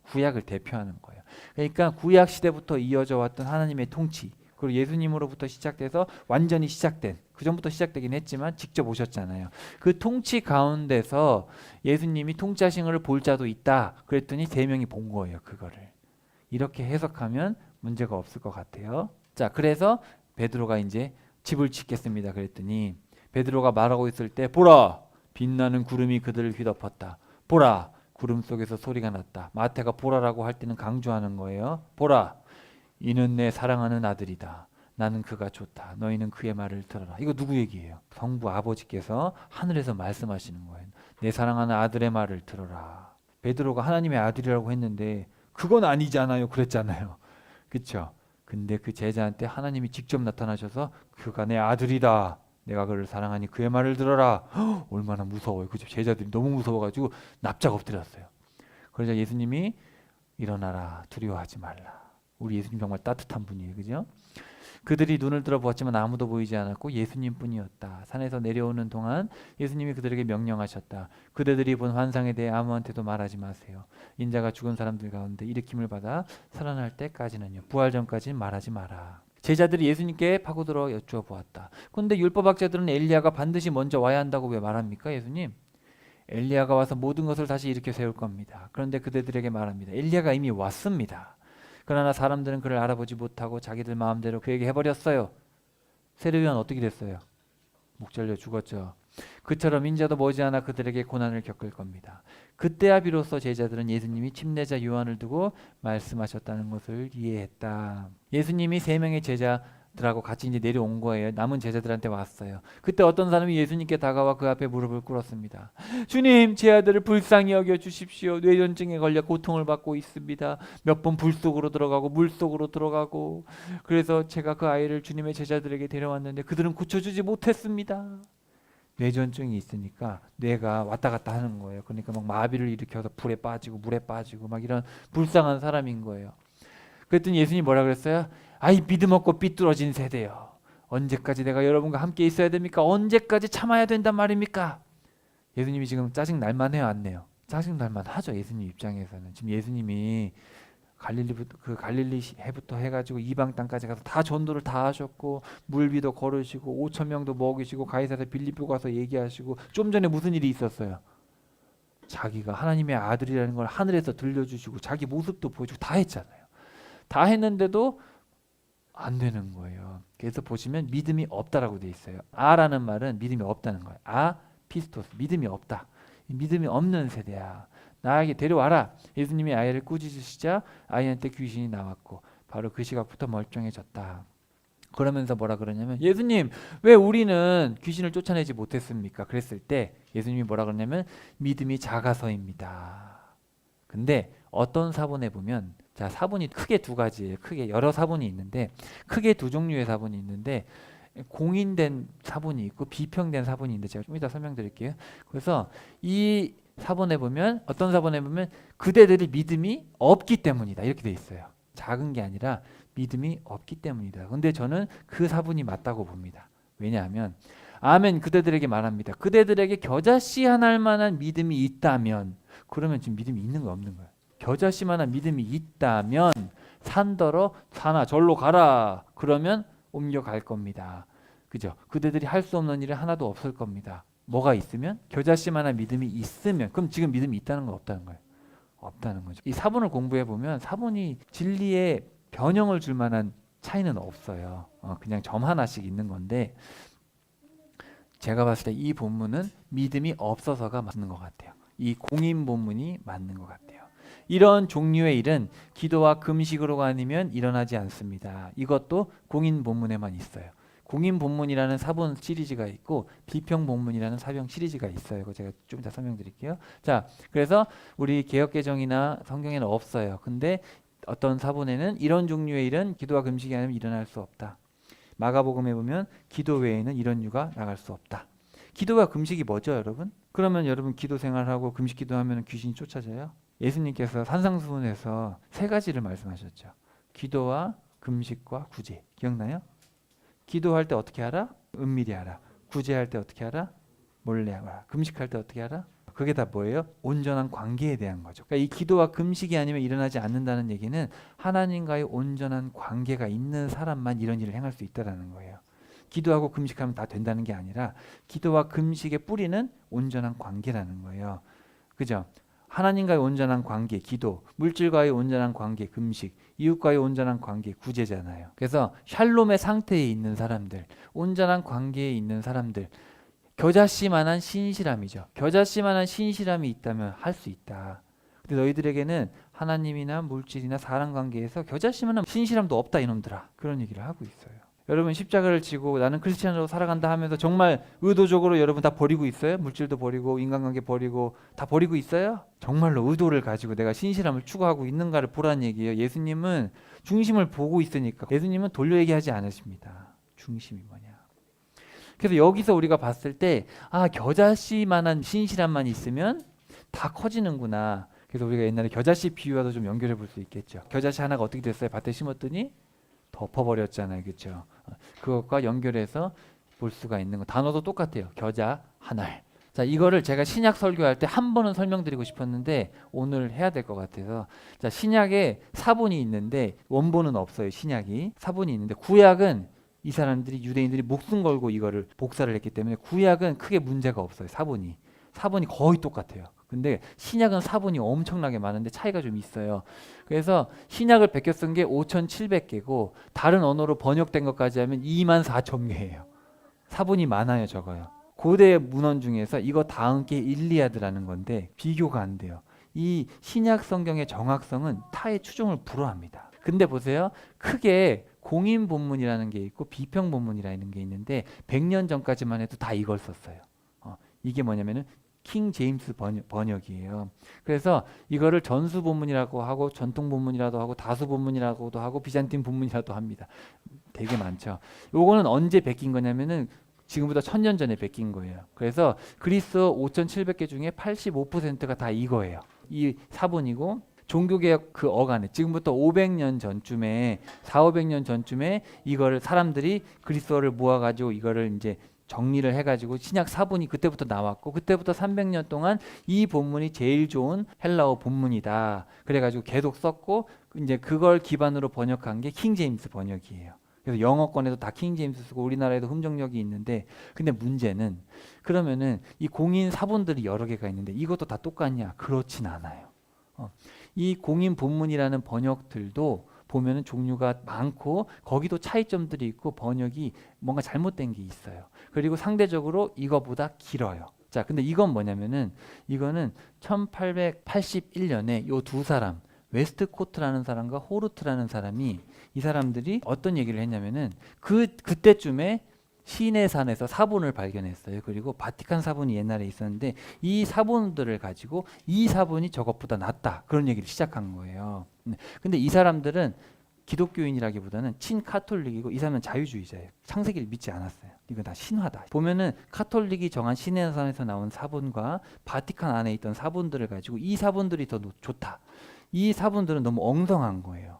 Speaker 1: 구약을 대표하는 거예요. 그러니까 구약 시대부터 이어져 왔던 하나님의 통치, 그리고 예수님으로부터 시작돼서 완전히 시작된, 그 전부터 시작되긴 했지만 직접 오셨잖아요. 그 통치 가운데서 예수님이 통치하신 것을 볼 자도 있다. 그랬더니 3명이 본 거예요. 그거를. 이렇게 해석하면 문제가 없을 것 같아요. 자, 그래서 베드로가 이제 집을 짓겠습니다. 그랬더니 베드로가 말하고 있을 때, 보라, 빛나는 구름이 그들을 휘덮었다. 보라, 구름 속에서 소리가 났다. 마태가 보라라고 할 때는 강조하는 거예요. 보라, 이는 내 사랑하는 아들이다. 나는 그가 좋다. 너희는 그의 말을 들어라. 이거 누구 얘기예요? 성부 아버지께서 하늘에서 말씀하시는 거예요. 내 사랑하는 아들의 말을 들어라. 베드로가 하나님의 아들이라고 했는데 그건 아니잖아요. 그랬잖아요. 그렇죠? 근데 그 제자한테 하나님이 직접 나타나셔서 그가 내 아들이다. 내가 그를 사랑하니 그의 말을 들어라. 허, 얼마나 무서워요. 그죠? 제자들이 너무 무서워가지고 납작 엎드렸어요. 그러자 예수님이 일어나라. 두려워하지 말라. 우리 예수님 정말 따뜻한 분이에요. 그죠? 그들이 눈을 들어보았지만 아무도 보이지 않았고 예수님뿐이었다. 산에서 내려오는 동안 예수님이 그들에게 명령하셨다. 그대들이 본 환상에 대해 아무한테도 말하지 마세요. 인자가 죽은 사람들 가운데 일으킴을 받아 살아날 때까지는요. 부활 전까지는 말하지 마라. 제자들이 예수님께 파고들어 여쭈어 보았다. 그런데 율법학자들은 엘리야가 반드시 먼저 와야 한다고 왜 말합니까? 예수님, 엘리야가 와서 모든 것을 다시 일으켜 세울 겁니다. 그런데 그대들에게 말합니다. 엘리야가 이미 왔습니다. 그러나 사람들은 그를 알아보지 못하고 자기들 마음대로 그에게 해버렸어요. 세례요한 어떻게 됐어요? 목 잘려 죽었죠. 그처럼 인자도 머지않아 그들에게 고난을 겪을 겁니다. 그때야 비로소 제자들은 예수님이 침례자 요한을 두고 말씀하셨다는 것을 이해했다. 예수님이 3명의 제자들하고 같이 이제 내려온 거예요. 남은 제자들한테 왔어요. 그때 어떤 사람이 예수님께 다가와 그 앞에 무릎을 꿇었습니다. 주님, 제 아들을 불쌍히 여겨 주십시오. 뇌전증에 걸려 고통을 받고 있습니다. 몇 번 불 속으로 들어가고 물 속으로 들어가고, 그래서 제가 그 아이를 주님의 제자들에게 데려왔는데 그들은 고쳐주지 못했습니다. 뇌전증이 있으니까 뇌가 왔다 갔다 하는 거예요. 그러니까 막 마비를 일으켜서 불에 빠지고 물에 빠지고 막 이런 불쌍한 사람인 거예요. 그랬더니 예수님이 뭐라 그랬어요? 아이 믿음 없고 삐뚤어진 세대요. 언제까지 내가 여러분과 함께 있어야 됩니까? 언제까지 참아야 된단 말입니까? 예수님이 지금 짜증 날만 해요, 안 내요? 짜증 날만 하죠. 예수님 입장에서는. 지금 예수님이 갈릴리 해부터 해가지고 이방 땅까지 가서 다 전도를 다 하셨고 물비도 걸으시고 5천 명도 먹이시고 가이사랴 빌립보 가서 얘기하시고, 좀 전에 무슨 일이 있었어요? 자기가 하나님의 아들이라는 걸 하늘에서 들려주시고 자기 모습도 보여주고 다 했잖아요. 다 했는데도 안 되는 거예요. 그래서 보시면 믿음이 없다라고 돼 있어요. 아라는 말은 믿음이 없다는 거예요. 아 피스토스, 믿음이 없다. 믿음이 없는 세대야. 나에게 데려와라. 예수님이 아이를 꾸짖으시자 아이한테 귀신이 나왔고 바로 그 시각부터 멀쩡해졌다. 그러면서 뭐라 그러냐면, 예수님 왜 우리는 귀신을 쫓아내지 못했습니까? 그랬을 때 예수님이 뭐라 그러냐면 믿음이 작아서입니다. 근데 어떤 사본에 보면, 자, 사본이 크게 2가지예요. 크게 여러 사본이 있는데, 크게 2종류의 사본이 있는데, 공인된 사본이 있고 비평된 사본이 있는데 제가 좀 이따 설명드릴게요. 그래서 이 사본에 보면, 어떤 사본에 보면 그대들이 믿음이 없기 때문이다 이렇게 돼 있어요. 작은 게 아니라 믿음이 없기 때문이다. 근데 저는 그 사본이 맞다고 봅니다. 왜냐하면 아멘 그대들에게 말합니다. 그대들에게 겨자씨 하나할 만한 믿음이 있다면, 그러면 지금 믿음이 있는 거 없는 거예요. 겨자씨만한 믿음이 있다면 산더러 산아 절로 가라. 그러면 옮겨갈 겁니다. 그죠? 그대들이 할 수 없는 일이 하나도 없을 겁니다. 뭐가 있으면? 겨자씨만한 믿음이 있으면. 그럼 지금 믿음이 있다는 건 없다는 거예요. 없다는 거죠. 이 사본을 공부해 보면 사본이 진리에 변형을 줄 만한 차이는 없어요. 그냥 점 하나씩 있는 건데, 제가 봤을 때 이 본문은 믿음이 없어서가 맞는 것 같아요. 이 공인 본문이 맞는 것 같아요. 이런 종류의 일은 기도와 금식으로가 아니면 일어나지 않습니다. 이것도 공인 본문에만 있어요. 공인 본문이라는 사본 시리즈가 있고 비평 본문이라는 사병 시리즈가 있어요. 이거 제가 좀 이따 설명드릴게요. 자, 그래서 우리 개역개정이나 성경에는 없어요. 근데 어떤 사본에는 이런 종류의 일은 기도와 금식이 아니면 일어날 수 없다. 마가복음에 보면 기도 외에는 이런 유가 나갈 수 없다. 기도와 금식이 뭐죠, 여러분? 그러면 여러분 기도 생활하고 금식 기도하면 귀신이 쫓아져요? 예수님께서 산상수훈에서 3가지를 말씀하셨죠. 기도와 금식과 구제. 기억나요? 기도할 때 어떻게 하라? 은밀히 하라. 구제할 때 어떻게 하라? 몰래 하라. 금식할 때 어떻게 하라? 그게 다 뭐예요? 온전한 관계에 대한 거죠. 그러니까 이 기도와 금식이 아니면 일어나지 않는다는 얘기는 하나님과의 온전한 관계가 있는 사람만 이런 일을 행할 수 있다는 거예요. 기도하고 금식하면 다 된다는 게 아니라 기도와 금식의 뿌리는 온전한 관계라는 거예요. 그죠? 하나님과의 온전한 관계, 기도, 물질과의 온전한 관계, 금식, 이웃과의 온전한 관계, 구제잖아요. 그래서 샬롬의 상태에 있는 사람들, 온전한 관계에 있는 사람들, 겨자씨만한 신실함이죠. 겨자씨만한 신실함이 있다면 할 수 있다. 근데 너희들에게는 하나님이나 물질이나 사람 관계에서 겨자씨만한 신실함도 없다 이놈들아. 그런 얘기를 하고 있어요. 여러분 십자가를 지고 나는 크리스찬으로 살아간다 하면서 정말 의도적으로 여러분 다 버리고 있어요? 물질도 버리고 인간관계 버리고 다 버리고 있어요? 정말로 의도를 가지고 내가 신실함을 추구하고 있는가를 보라는 얘기예요. 예수님은 중심을 보고 있으니까. 예수님은 돌려 얘기하지 않으십니다. 중심이 뭐냐. 그래서 여기서 우리가 봤을 때 겨자씨만한 신실함만 있으면 다 커지는구나. 그래서 우리가 옛날에 겨자씨 비유와도 좀 연결해 볼 수 있겠죠. 겨자씨 하나가 어떻게 됐어요? 밭에 심었더니 덮어버렸잖아요. 그렇죠? 그것과 연결해서 볼 수가 있는 거. 단어도 똑같아요. 겨자 하날. 자, 이거를 제가 신약 설교할 때 한 번은 설명드리고 싶었는데 오늘 해야 될 것 같아서. 자, 신약에 사본이 있는데 원본은 없어요. 신약이 사본이 있는데, 구약은 이 사람들이 유대인들이 목숨 걸고 이거를 복사를 했기 때문에 구약은 크게 문제가 없어요. 사본이 거의 똑같아요. 근데 신약은 사본이 엄청나게 많은데 차이가 좀 있어요. 그래서 신약을 베껴 쓴 게 5,700개고 다른 언어로 번역된 것까지 하면 24,000개예요. 사본이 많아요, 적어요. 고대 문헌 중에서 이거 다음 게 일리아드라는 건데 비교가 안 돼요. 이 신약 성경의 정확성은 타의 추종을 불허합니다. 근데 보세요. 크게 공인 본문이라는 게 있고 비평 본문이라는 게 있는데 100년 전까지만 해도 다 이걸 썼어요. 이게 뭐냐면은 킹 제임스 번역이에요. 그래서 이거를 전수 본문이라고 하고 전통 본문이라도 하고 다수 본문이라고도 하고 비잔틴 본문이라도 합니다. 되게 많죠. 요거는 언제 베낀 거냐면은 지금보다 1000년 전에 베낀 거예요. 그래서 그리스어 5700개 중에 85%가 다 이거예요. 이 사본이고 종교개혁 그 어간에 지금부터 500년 전쯤에 4,500년 전쯤에 이거를 사람들이 그리스어를 모아가지고 이거를 이제 정리를 해가지고 신약 사본이 그때부터 나왔고 그때부터 300년 동안 이 본문이 제일 좋은 헬라어 본문이다. 그래가지고 계속 썼고 이제 그걸 기반으로 번역한 게 킹 제임스 번역이에요. 그래서 영어권에도 다 킹 제임스 쓰고 우리나라에도 흠정력이 있는데 근데 문제는 그러면은 이 공인 사본들이 여러 개가 있는데 이것도 다 똑같냐? 그렇진 않아요. 이 공인 본문이라는 번역들도 보면은 종류가 많고 거기도 차이점들이 있고 번역이 뭔가 잘못된 게 있어요. 그리고 상대적으로 이거보다 길어요. 자, 근데 이건 뭐냐면은 이거는 1881년에 요 두 사람 웨스트코트라는 사람과 호르트라는 사람이 이 사람들이 어떤 얘기를 했냐면은 그때쯤에 시내산에서 사본을 발견했어요. 그리고 바티칸 사본이 옛날에 있었는데 이 사본들을 가지고 이 사본이 저것보다 낫다. 그런 얘기를 시작한 거예요. 근데 이 사람들은 기독교인이라기보다는 친카톨릭이고 이 사람은 자유주의자예요. 창세기를 믿지 않았어요. 이건 다 신화다. 보면은 카톨릭이 정한 시내산에서 나온 사본과 바티칸 안에 있던 사본들을 가지고 이 사본들이 더 좋다. 이 사본들은 너무 엉성한 거예요.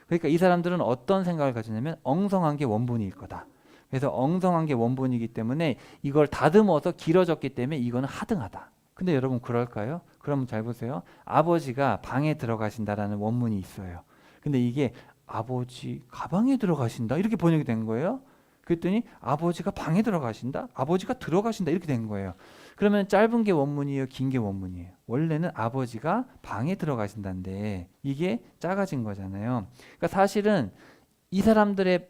Speaker 1: 그러니까 이 사람들은 어떤 생각을 가지냐면 엉성한 게 원본일 거다. 그래서 엉성한 게 원본이기 때문에 이걸 다듬어서 길어졌기 때문에 이거는 하등하다. 근데 여러분 그럴까요? 그러면 잘 보세요. 아버지가 방에 들어가신다라는 원문이 있어요. 근데 이게 아버지 가방에 들어가신다 이렇게 번역이 된 거예요. 그랬더니 아버지가 방에 들어가신다? 아버지가 들어가신다 이렇게 된 거예요. 그러면 짧은 게 원문이에요? 긴 게 원문이에요? 원래는 아버지가 방에 들어가신다인데 이게 작아진 거잖아요. 그러니까 사실은 이 사람들의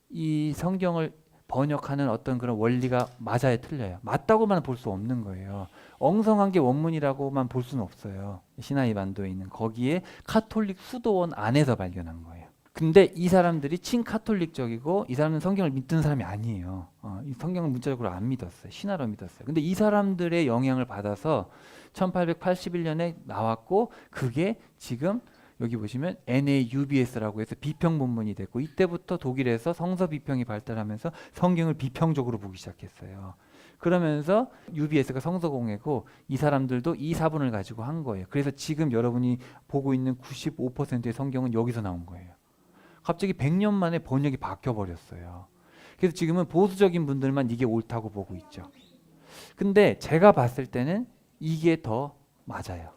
Speaker 1: 이 성경을 번역하는 어떤 그런 원리가 맞아요, 틀려요? 맞다고만 볼 수 없는 거예요. 엉성한 게 원문이라고만 볼 수는 없어요. 시나이 반도에 있는 거기에 카톨릭 수도원 안에서 발견한 거예요. 근데 이 사람들이 친카톨릭적이고 이 사람은 성경을 믿는 사람이 아니에요. 이 성경을 문자적으로 안 믿었어요. 신화로 믿었어요. 근데 이 사람들의 영향을 받아서 1881년에 나왔고 그게 지금 여기 보시면 NAUBS라고 해서 비평 본문이 됐고 이때부터 독일에서 성서 비평이 발달하면서 성경을 비평적으로 보기 시작했어요. 그러면서 UBS가 성서공회고 이 사람들도 이 사본을 가지고 한 거예요. 그래서 지금 여러분이 보고 있는 95%의 성경은 여기서 나온 거예요. 갑자기 100년 만에 번역이 바뀌어 버렸어요. 그래서 지금은 보수적인 분들만 이게 옳다고 보고 있죠. 근데 제가 봤을 때는 이게 더 맞아요.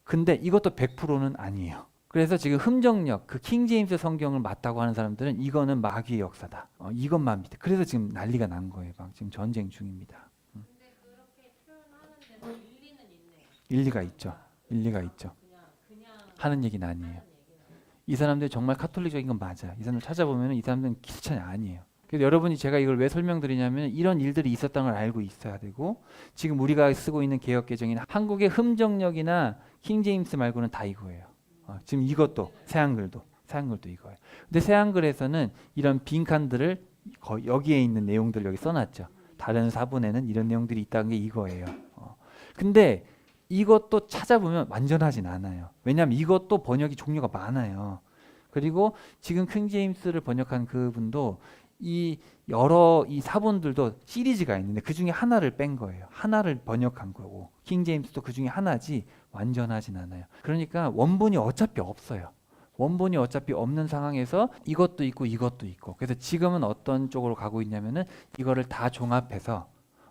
Speaker 1: 근데 이것도 100%는 아니에요. 그래서 지금 흠정력, 그 킹제임스 성경을 맞다고 하는 사람들은 이거는 마귀의 역사다. 이것만 믿어. 그래서 지금 난리가 난 거예요. 막 지금 전쟁 중입니다.
Speaker 2: 근데 그렇게 표현하는 데도 일리는 있네요.
Speaker 1: 일리가 있죠. 일리가 있죠.
Speaker 2: 그냥
Speaker 1: 하는 얘기는 아니에요. 이 사람들이 정말 카톨릭적인 건 맞아요. 이 사람들 찾아보면 이 사람들은 크리스천이 아니에요. 그래서 여러분이 제가 이걸 왜 설명드리냐면 이런 일들이 있었다는 걸 알고 있어야 되고 지금 우리가 쓰고 있는 개혁개정이나 한국의 흠정력이나 킹제임스 말고는 다 이거예요. 지금 이것도 새한글도 이거예요. 근데 새한글에서는 이런 빈칸들을 여기에 있는 내용들 여기 써놨죠. 다른 사본에는 이런 내용들이 있다는 게 이거예요. 근데 이것도 찾아보면 완전하진 않아요. 왜냐하면 이것도 번역이 종류가 많아요. 그리고 지금 킹제임스를 번역한 그분도 이 여러 이 사본들도 시리즈가 있는데 그 중에 하나를 뺀 거예요. 하나를 번역한 거고 킹제임스도 그 중에 하나지 완전하진 않아요. 그러니까 원본이 어차피 없어요. 원본이 어차피 없는 상황에서 이것도 있고 이것도 있고 그래서 지금은 어떤 쪽으로 가고 있냐면은 이거를 다 종합해서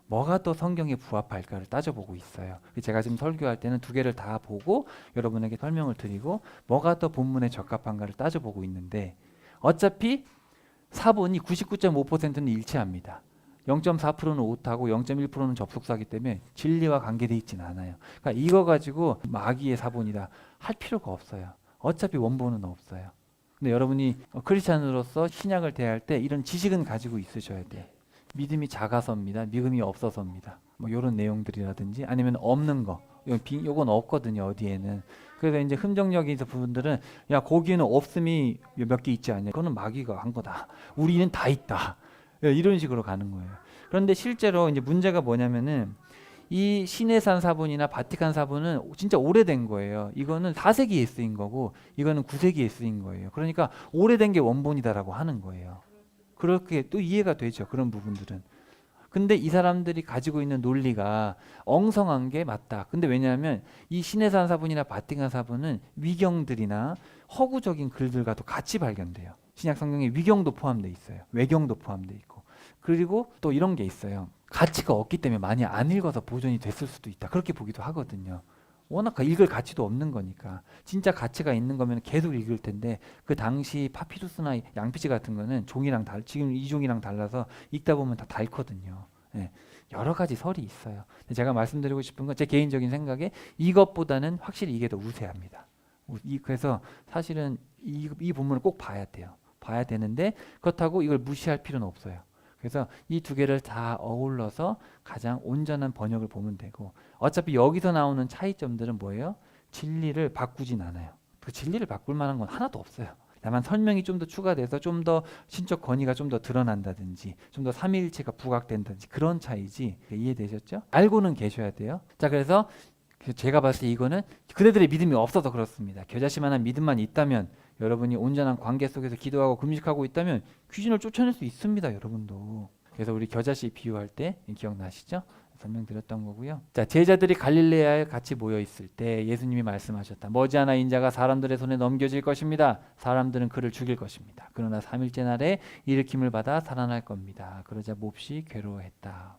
Speaker 1: 뭐가 더 성경에 부합할까를 따져보고 있어요. 제가 지금 설교할 때는 두 개를 다 보고 여러분에게 설명을 드리고 뭐가 더 본문에 적합한가를 따져보고 있는데 어차피 사본이 99.5%는 일치합니다. 0.4%는 오타고 0.1%는 접속사기 때문에 진리와 관계되어 있지는 않아요. 그러니까 이거 가지고 마귀의 사본이다 할 필요가 없어요. 어차피 원본은 없어요. 근데 여러분이 크리스찬으로서 신약을 대할 때 이런 지식은 가지고 있으셔야 돼요. 믿음이 작아서입니다. 믿음이 없어서입니다. 뭐 이런 내용들이라든지 아니면 없는 거. 요건 없거든요. 어디에는. 그래서 이제 흠정력이 있는 부분들은 야 거기에는 없음이 몇 개 있지 않냐. 그거는 마귀가 한 거다. 우리는 다 있다. 이런 식으로 가는 거예요. 그런데 실제로 이제 문제가 뭐냐면은 이 시내산 사본이나 바티칸 사본은 진짜 오래된 거예요. 이거는 4세기에 쓰인 거고 이거는 9세기에 쓰인 거예요. 그러니까 오래된 게 원본이다라고 하는 거예요. 그렇게 또 이해가 되죠. 그런 부분들은. 근데 이 사람들이 가지고 있는 논리가 엉성한 게 맞다. 근데 왜냐하면 이 시내산 사본이나 바티칸 사본은 위경들이나 허구적인 글들과도 같이 발견돼요. 신약 성경에 위경도 포함되어 있어요. 외경도 포함되어 있고. 그리고 또 이런 게 있어요. 가치가 없기 때문에 많이 안 읽어서 보존이 됐을 수도 있다. 그렇게 보기도 하거든요. 워낙 읽을 가치도 없는 거니까. 진짜 가치가 있는 거면 계속 읽을 텐데 그 당시 파피루스나 양피지 같은 거는 종이랑 지금 이 종이랑 달라서 읽다 보면 다 닳거든요. 예. 여러 가지 설이 있어요. 제가 말씀드리고 싶은 건 제 개인적인 생각에 이것보다는 확실히 이게 더 우세합니다. 그래서 사실은 이 본문을 꼭 봐야 돼요. 봐야 되는데 그렇다고 이걸 무시할 필요는 없어요. 그래서 이 두 개를 다 어울러서 가장 온전한 번역을 보면 되고 어차피 여기서 나오는 차이점들은 뭐예요? 진리를 바꾸진 않아요. 그 진리를 바꿀 만한 건 하나도 없어요. 다만 설명이 좀 더 추가돼서 좀 더 신적 권위가 좀 더 드러난다든지 좀 더 삼위일체가 부각된다든지 그런 차이지. 이해되셨죠? 알고는 계셔야 돼요. 자, 그래서 제가 봤을 때 이거는 그대들의 믿음이 없어서 그렇습니다. 겨자씨만한 믿음만 있다면 여러분이 온전한 관계 속에서 기도하고 금식하고 있다면 귀신을 쫓아낼 수 있습니다. 여러분도. 그래서 우리 겨자씨 비유할 때 기억나시죠? 설명드렸던 거고요. 자, 제자들이 갈릴레아에 같이 모여 있을 때 예수님이 말씀하셨다. 머지않아 인자가 사람들의 손에 넘겨질 것입니다. 사람들은 그를 죽일 것입니다. 그러나 3일째 날에 일으킴을 받아 살아날 겁니다. 그러자 몹시 괴로워했다.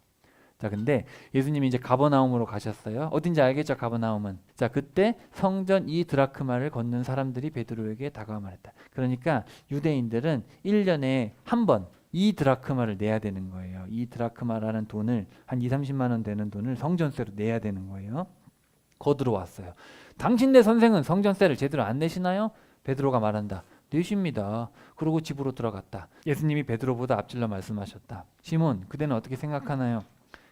Speaker 1: 자, 근데 예수님이 이제 가버나움으로 가셨어요. 어딘지 알겠죠? 가버나움은. 자, 그때 성전 2드라크마를 걷는 사람들이 베드로에게 다가와 말했다. 그러니까 유대인들은 1년에 한 번 2드라크마를 내야 되는 거예요. 2드라크마라는 돈을 한 2, 30만 원 되는 돈을 성전세로 내야 되는 거예요. 거두러 왔어요. 당신네 선생은 성전세를 제대로 안 내시나요? 베드로가 말한다. 내십니다. 그러고 집으로 들어갔다. 예수님이 베드로보다 앞질러 말씀하셨다. 시몬, 그대는 어떻게 생각하나요?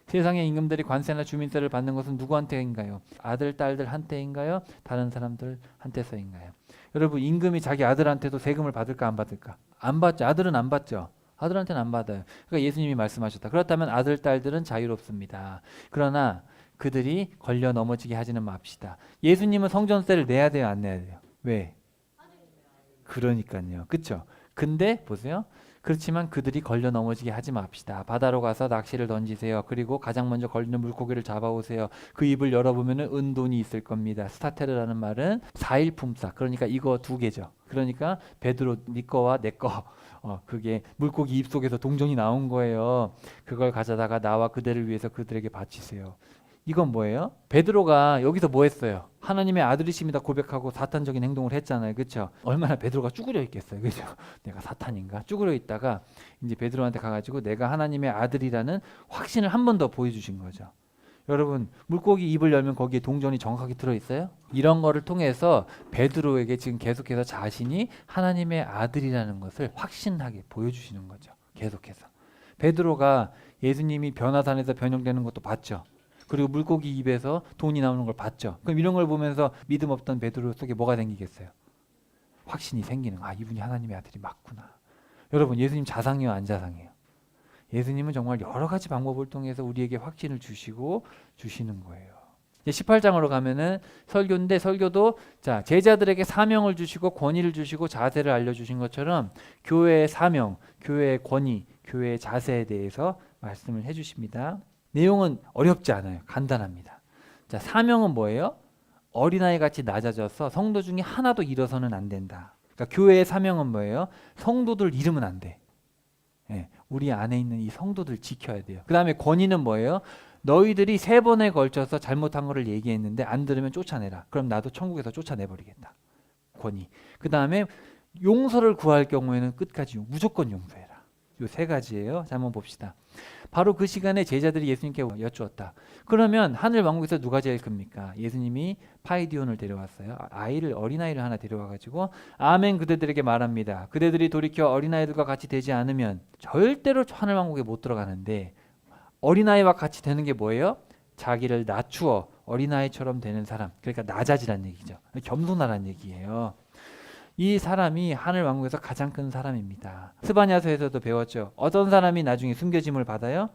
Speaker 1: 세상의 임금들이 관세나 주민세를 받는 것은 누구한테인가요? 아들, 딸들 한테인가요? 다른 사람들 한테서인가요? 여러분, 임금이 자기 아들한테도 세금을 받을까 안 받을까? 안 받죠. 아들은 안 받죠. 아들한테는 안 받아요. 그러니까 예수님이 말씀하셨다. 그렇다면 아들, 딸들은 자유롭습니다. 그러나 그들이 걸려 넘어지게 하지는 맙시다. 예수님은 성전세를 내야 돼요? 안 내야 돼요? 왜? 그러니까요. 그렇죠? 근데 보세요. 그렇지만 그들이 걸려 넘어지게 하지 맙시다. 바다로 가서 낚시를 던지세요. 그리고 가장 먼저 걸리는 물고기를 잡아오세요. 그 입을 열어보면 은돈이 있을 겁니다. 스타테르라는 말은 4일 품삯. 그러니까 이거 두 개죠. 그러니까 베드로 네 거와 내 거. 그게 물고기 입속에서 동전이 나온 거예요. 그걸 가져다가 나와 그대를 위해서 그들에게 바치세요. 이건 뭐예요? 베드로가 여기서 뭐 했어요? 하나님의 아들이십니다 고백하고 사탄적인 행동을 했잖아요. 그렇죠? 얼마나 베드로가 쭈그려 있겠어요. 그렇죠? 내가 사탄인가? 쭈그려 있다가 이제 베드로한테 가가지고 내가 하나님의 아들이라는 확신을 한 번 더 보여주신 거죠. 여러분, 물고기 입을 열면 거기에 동전이 정확하게 들어있어요? 이런 거를 통해서 베드로에게 지금 계속해서 자신이 하나님의 아들이라는 것을 확신하게 보여주시는 거죠. 계속해서. 베드로가 예수님이 변화산에서 변형되는 것도 봤죠. 그리고 물고기 입에서 돈이 나오는 걸 봤죠. 그럼 이런 걸 보면서 믿음 없던 베드로 속에 뭐가 생기겠어요? 확신이 생기는 거. 아, 이분이 하나님의 아들이 맞구나. 여러분, 예수님 자상해요, 안 자상해요? 예수님은 정말 여러 가지 방법을 통해서 우리에게 확신을 주시는 거예요. 이제 18장으로 가면은 설교인데 설교도 자, 제자들에게 사명을 주시고 권위를 주시고 자세를 알려주신 것처럼 교회의 사명, 교회의 권위, 교회의 자세에 대해서 말씀을 해주십니다. 내용은 어렵지 않아요. 간단합니다. 자, 사명은 뭐예요? 어린아이 같이 낮아져서 성도 중에 하나도 잃어서는 안 된다. 그러니까 교회의 사명은 뭐예요? 성도들 잃으면 안 돼. 예, 우리 안에 있는 이 성도들 지켜야 돼요. 그 다음에 권위는 뭐예요? 너희들이 3번에 걸쳐서 잘못한 거를 얘기했는데 안 들으면 쫓아내라. 그럼 나도 천국에서 쫓아내버리겠다. 권위. 그 다음에 용서를 구할 경우에는 끝까지 무조건 용서해라. 요 세 가지예요. 자, 한번 봅시다. 바로 그 시간에 제자들이 예수님께 여쭈었다. 그러면 하늘 왕국에서 누가 제일 큽니까? 예수님이 파이디온을 데려왔어요. 아이를 어린아이를 하나 데려와가지고 아멘 그대들에게 말합니다. 그대들이 돌이켜 어린아이들과 같이 되지 않으면 절대로 하늘 왕국에 못 들어가는데 어린아이와 같이 되는 게 뭐예요? 자기를 낮추어 어린아이처럼 되는 사람. 그러니까 낮아지란 얘기죠. 겸손하란 얘기예요. 이 사람이 하늘 왕국에서 가장 큰 사람입니다. 스바냐서에서도 배웠죠. 어떤 사람이 나중에 숨겨짐을 받아요?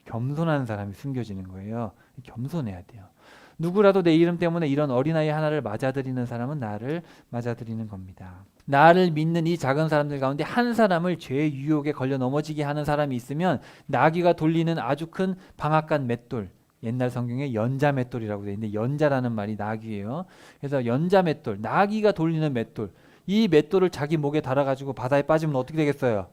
Speaker 1: 겸손한 사람이 숨겨지는 거예요. 겸손해야 돼요. 누구라도 내 이름 때문에 이런 어린아이 하나를 맞아들이는 사람은 나를 맞아들이는 겁니다. 나를 믿는 이 작은 사람들 가운데 한 사람을 죄의 유혹에 걸려 넘어지게 하는 사람이 있으면 나귀가 돌리는 아주 큰 방앗간 맷돌, 옛날 성경에 연자 맷돌이라고 되어 있는데 연자라는 말이 나귀예요. 그래서 연자 맷돌, 나귀가 돌리는 맷돌, 이 맷돌을 자기 목에 달아가지고 바다에 빠지면 어떻게 되겠어요?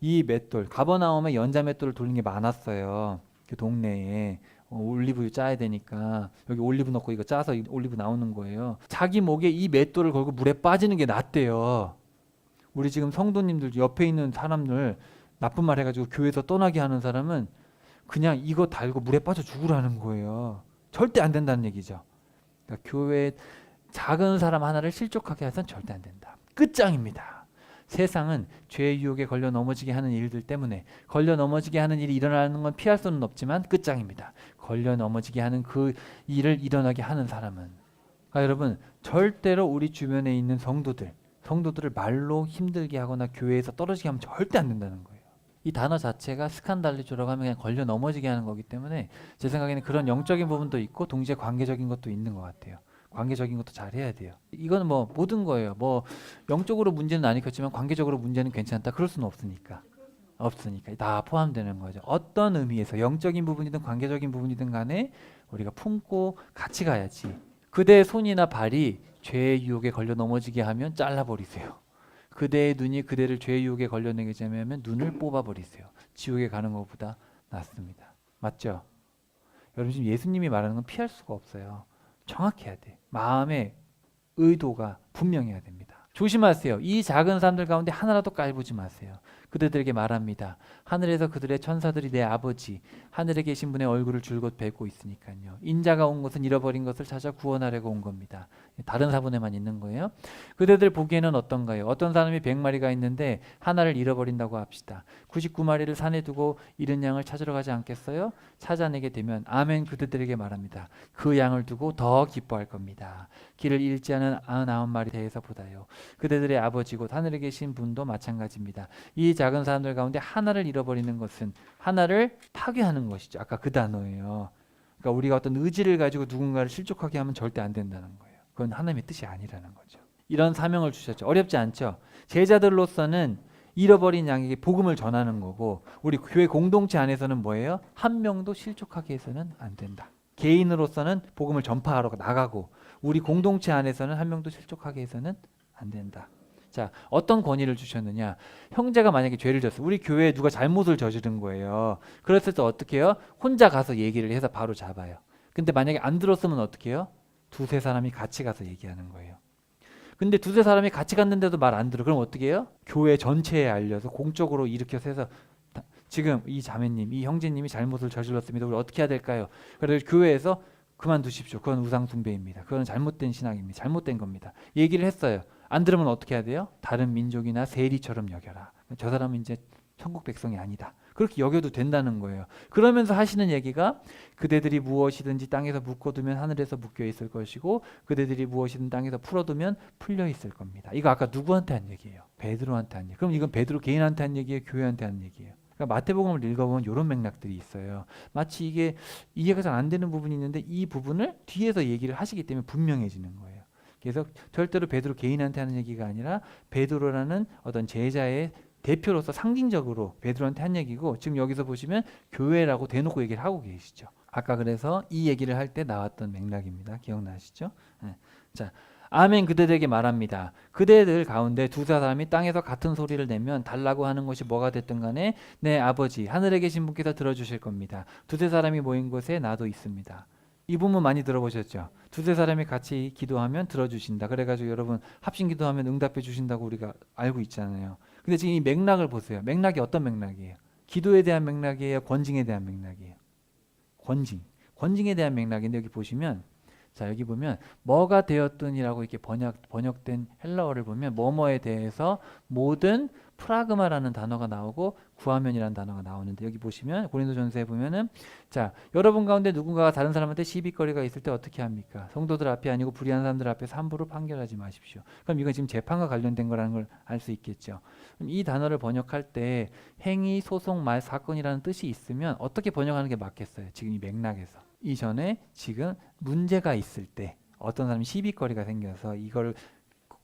Speaker 1: 이 맷돌, 가버나움에 연자 맷돌을 돌리는 게 많았어요. 그 동네에 올리브유 짜야 되니까 여기 올리브 넣고 이거 짜서 올리브 나오는 거예요. 자기 목에 이 맷돌을 걸고 물에 빠지는 게 낫대요. 우리 지금 성도님들 옆에 있는 사람들 나쁜 말 해가지고 교회에서 떠나게 하는 사람은 그냥 이거 달고 물에 빠져 죽으라는 거예요. 절대 안 된다는 얘기죠. 그러니까 교회 작은 사람 하나를 실족하게 해서는 절대 안 된다. 끝장입니다. 세상은 죄의 유혹에 걸려 넘어지게 하는 일들 때문에 걸려 넘어지게 하는 일이 일어나는 건 피할 수는 없지만 끝장입니다. 걸려 넘어지게 하는 그 일을 일어나게 하는 사람은 여러분 절대로 우리 주변에 있는 성도들을 말로 힘들게 하거나 교회에서 떨어지게 하면 절대 안 된다는 거예요. 이 단어 자체가 스칸달리조라고 하면 그냥 걸려 넘어지게 하는 거기 때문에 제 생각에는 그런 영적인 부분도 있고 동시에 관계적인 것도 있는 것 같아요. 관계적인 것도 잘 해야 돼요. 이거는 뭐 모든 거예요. 뭐 영적으로 문제는 안 일으켰지만 관계적으로 문제는 괜찮다. 그럴 수는 없으니까. 다 포함되는 거죠. 어떤 의미에서 영적인 부분이든 관계적인 부분이든 간에 우리가 품고 같이 가야지. 그대의 손이나 발이 죄의 유혹에 걸려 넘어지게 하면 잘라버리세요. 그대의 눈이 그대를 죄의 유혹에 걸려내게 되면 눈을 뽑아버리세요. 지옥에 가는 것보다 낫습니다. 맞죠? 여러분 지금 예수님이 말하는 건 피할 수가 없어요. 정확해야 돼. 마음의 의도가 분명해야 됩니다. 조심하세요. 이 작은 사람들 가운데 하나라도 깔보지 마세요. 그들에게 말합니다. 하늘에서 그들의 천사들이 내 아버지 하늘에 계신 분의 얼굴을 줄곧 뵙고 있으니까요. 인자가 온 것은 잃어버린 것을 찾아 구원하려고 온 겁니다. 다른 사본에만 있는 거예요. 그대들 보기에는 어떤가요? 어떤 사람이 100마리가 있는데 하나를 잃어버린다고 합시다. 99마리를 산에 두고 잃은 양을 찾으러 가지 않겠어요? 찾아내게 되면 아멘 그들에게 말합니다. 그 양을 두고 더 기뻐할 겁니다. 길을 잃지 않은 99마리 대해서 보다요. 그대들의 아버지 곧 하늘에 계신 분도 마찬가지입니다. 이 작은 사람들 가운데 하나를 잃어버리는 것은 하나를 파괴하는 것이죠. 아까 그 단어예요. 그러니까 우리가 어떤 의지를 가지고 누군가를 실족하게 하면 절대 안 된다는 거예요. 그건 하나님의 뜻이 아니라는 거죠. 이런 사명을 주셨죠. 어렵지 않죠. 제자들로서는 잃어버린 양에게 복음을 전하는 거고 우리 교회 공동체 안에서는 뭐예요? 한 명도 실족하게 해서는 안 된다. 개인으로서는 복음을 전파하러 나가고 우리 공동체 안에서는 한 명도 실족하게 해서는 안 된다. 자, 어떤 권위를 주셨느냐? 형제가 만약에 죄를 졌어요. 우리 교회에 누가 잘못을 저지른 거예요. 그랬을 때 어떻게 해요? 혼자 가서 얘기를 해서 바로 잡아요. 근데 만약에 안 들었으면 어떻게 해요? 두세 사람이 같이 가서 얘기하는 거예요. 근데 두세 사람이 같이 갔는데도 말 안 들어. 그럼 어떻게 해요? 교회 전체에 알려서 공적으로 일으켜서 해서 지금 이 자매님, 이 형제님이 잘못을 저질렀습니다. 우리 어떻게 해야 될까요? 그래서 교회에서 그만두십시오. 그건 우상 숭배입니다. 그건 잘못된 신앙입니다. 잘못된 겁니다. 얘기를 했어요. 안 들으면 어떻게 해야 돼요? 다른 민족이나 세리처럼 여겨라. 저 사람은 이제 천국 백성이 아니다. 그렇게 여겨도 된다는 거예요. 그러면서 하시는 얘기가 그대들이 무엇이든지 땅에서 묶어두면 하늘에서 묶여 있을 것이고 그대들이 무엇이든 땅에서 풀어두면 풀려 있을 겁니다. 이거 아까 누구한테 한 얘기예요? 베드로한테 한 얘기. 그럼 이건 베드로 개인한테 한 얘기예요? 교회한테 한 얘기예요? 그러니까 마태복음을 읽어보면 이런 맥락들이 있어요. 마치 이게 이해가 잘 안 되는 부분이 있는데 이 부분을 뒤에서 얘기를 하시기 때문에 분명해지는 거예요. 그래서 절대로 베드로 개인한테 하는 얘기가 아니라 베드로라는 어떤 제자의 대표로서 상징적으로 베드로한테 한 얘기고 지금 여기서 보시면 교회라고 대놓고 얘기를 하고 계시죠. 아까 그래서 이 얘기를 할 때 나왔던 맥락입니다. 기억나시죠? 네. 자, 아멘 그대들에게 말합니다. 그대들 가운데 두세 사람이 땅에서 같은 소리를 내면 달라고 하는 것이 뭐가 됐든 간에 내 아버지 하늘에 계신 분께서 들어주실 겁니다. 두세 사람이 모인 곳에 나도 있습니다. 이 부분 많이 들어보셨죠? 두세 사람이 같이 기도하면 들어주신다. 그래가지고 여러분 합심 기도하면 응답해 주신다고 우리가 알고 있잖아요. 근데 지금 이 맥락을 보세요. 맥락이 어떤 맥락이에요? 기도에 대한 맥락이에요? 권징에 대한 맥락이에요? 권징에 대한 맥락인데 여기 보시면 자 여기 보면 뭐가 되었든이라고 이렇게 번역된 헬라어를 보면 뭐뭐에 대해서 모든 프라그마라는 단어가 나오고 구하면이라는 단어가 나오는데 여기 보시면 고린도전서에 보면은 자 여러분 가운데 누군가가 다른 사람한테 시비거리가 있을 때 어떻게 합니까? 성도들 앞에 아니고 불의한 사람들 앞에서 함부로 판결하지 마십시오. 그럼 이건 지금 재판과 관련된 거라는 걸 알 수 있겠죠. 그럼 이 단어를 번역할 때 행위, 소송, 말, 사건이라는 뜻이 있으면 어떻게 번역하는 게 맞겠어요? 지금 이 맥락에서. 이전에 지금 문제가 있을 때 어떤 사람이 시비거리가 생겨서 이걸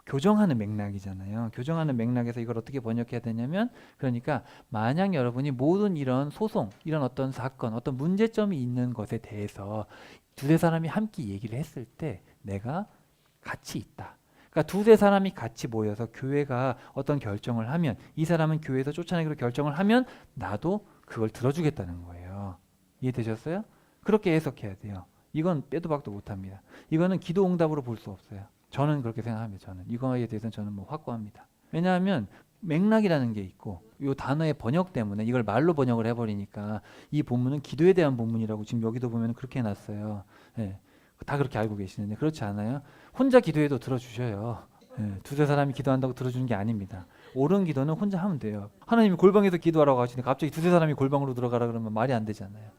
Speaker 1: 교정하는 맥락이잖아요. 교정하는 맥락에서 이걸 어떻게 번역해야 되냐면 그러니까 만약 여러분이 모든 이런 소송, 이런 어떤 사건, 어떤 문제점이 있는 것에 대해서 두세 사람이 함께 얘기를 했을 때 내가 같이 있다. 그러니까 두세 사람이 같이 모여서 교회가 어떤 결정을 하면 이 사람은 교회에서 쫓아내기로 결정을 하면 나도 그걸 들어주겠다는 거예요. 이해되셨어요? 그렇게 해석해야 돼요. 이건 빼도 박도 못합니다. 이거는 기도 응답으로 볼 수 없어요. 저는 그렇게 생각합니다. 저는 이거에 대해서는 저는 뭐 확고합니다. 왜냐하면 맥락이라는 게 있고 이 단어의 번역 때문에 이걸 말로 번역을 해버리니까 이 본문은 기도에 대한 본문이라고 지금 여기도 보면 그렇게 해놨어요. 예, 다 그렇게 알고 계시는데 그렇지 않아요? 혼자 기도해도 들어주셔요. 예, 두세 사람이 기도한다고 들어주는 게 아닙니다. 옳은 기도는 혼자 하면 돼요. 하나님이 골방에서 기도하라고 하시는데 갑자기 두세 사람이 골방으로 들어가라 그러면 말이 안 되잖아요.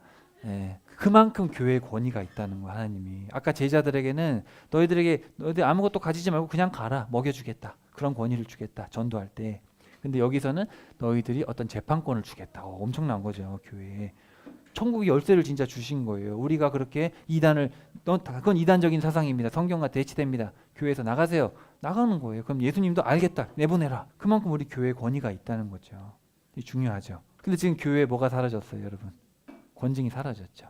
Speaker 1: 예, 그만큼 교회의 권위가 있다는 거야 하나님이. 아까 제자들에게는 너희들 아무것도 가지지 말고 그냥 가라, 먹여주겠다, 그런 권위를 주겠다 전도할 때. 근데 여기서는 너희들이 어떤 재판권을 주겠다. 엄청난 거죠 교회에. 천국의 열쇠를 진짜 주신 거예요. 우리가 그렇게 그건 이단적인 사상입니다. 성경과 대치됩니다. 교회에서 나가세요. 나가는 거예요. 그럼 예수님도 알겠다, 내보내라. 그만큼 우리 교회의 권위가 있다는 거죠. 이게 중요하죠. 근데 지금 교회에 뭐가 사라졌어요 여러분? 권징이 사라졌죠.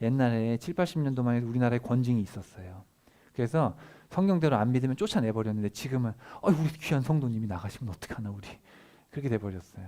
Speaker 1: 옛날에 7, 80년도만 해도 우리나라에 권징이 있었어요. 그래서 성경대로 안 믿으면 쫓아내버렸는데 지금은 우리 귀한 성도님이 나가시면 어떡하나 우리. 그렇게 돼버렸어요.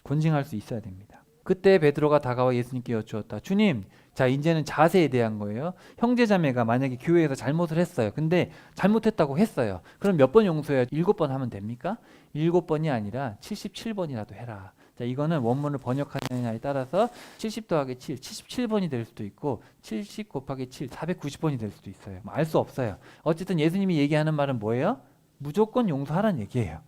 Speaker 1: 권징할 수 있어야 됩니다. 그때 베드로가 다가와 예수님께 여쭈었다. 주님, 자 이제는 자세에 대한 거예요. 형제자매가 만약에 교회에서 잘못을 했어요. 근데 잘못했다고 했어요. 그럼 몇 번 용서해야 7번 하면 됩니까? 7번이 아니라 77번이라도 해라. 자, 이거는 원문을 번역하느냐에 따라서 70 더하기 7, 77번이 될 수도 있고 70 곱하기 7, 490번이 될 수도 있어요. 알 수 없어요. 어쨌든 예수님이 얘기하는 말은 뭐예요? 무조건 용서하라는 얘기예요.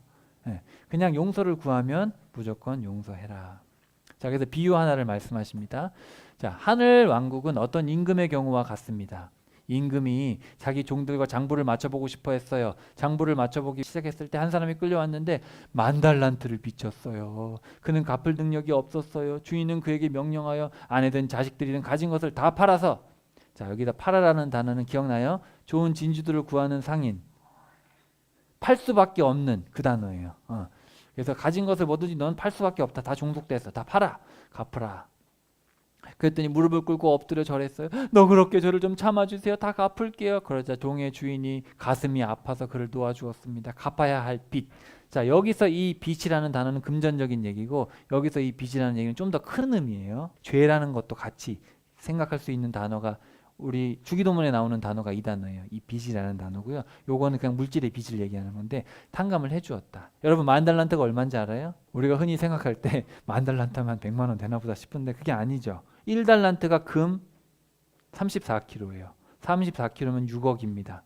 Speaker 1: 네, 그냥 용서를 구하면 무조건 용서해라. 자, 그래서 비유 하나를 말씀하십니다. 자, 하늘 왕국은 어떤 임금의 경우와 같습니다. 임금이 자기 종들과 장부를 맞춰보고 싶어 했어요. 장부를 맞춰보기 시작했을 때 한 사람이 끌려왔는데 10,000달란트를 빚졌어요. 그는 갚을 능력이 없었어요. 주인은 그에게 명령하여 아내든 자식들이든 가진 것을 다 팔아서, 자 여기다 팔아라는 단어는 기억나요? 좋은 진주들을 구하는 상인, 팔 수밖에 없는 그 단어예요. 그래서 가진 것을 뭐든지 넌 팔 수밖에 없다. 다 종속됐어. 다 팔아. 갚으라. 그랬더니 무릎을 꿇고 엎드려 절했어요. 너 그렇게 저를 좀 참아주세요. 다 갚을게요. 그러자 종의 주인이 가슴이 아파서 그를 도와주었습니다. 갚아야 할 빚. 자, 여기서 이 빚이라는 단어는 금전적인 얘기고 여기서 이 빚이라는 얘기는 좀 더 큰 의미예요. 죄라는 것도 같이 생각할 수 있는 단어가 우리 주기도문에 나오는 단어가 이 단어예요. 이 빚이라는 단어고요. 요거는 그냥 물질의 빚을 얘기하는 건데 탕감을 해주었다. 여러분 10,000달란트가 얼마인지 알아요? 우리가 흔히 생각할 때 10,000달란트 하면 100만 원 되나 보다 싶은데 그게 아니죠. 1달란트가 금 34kg예요. 34kg면 6억입니다.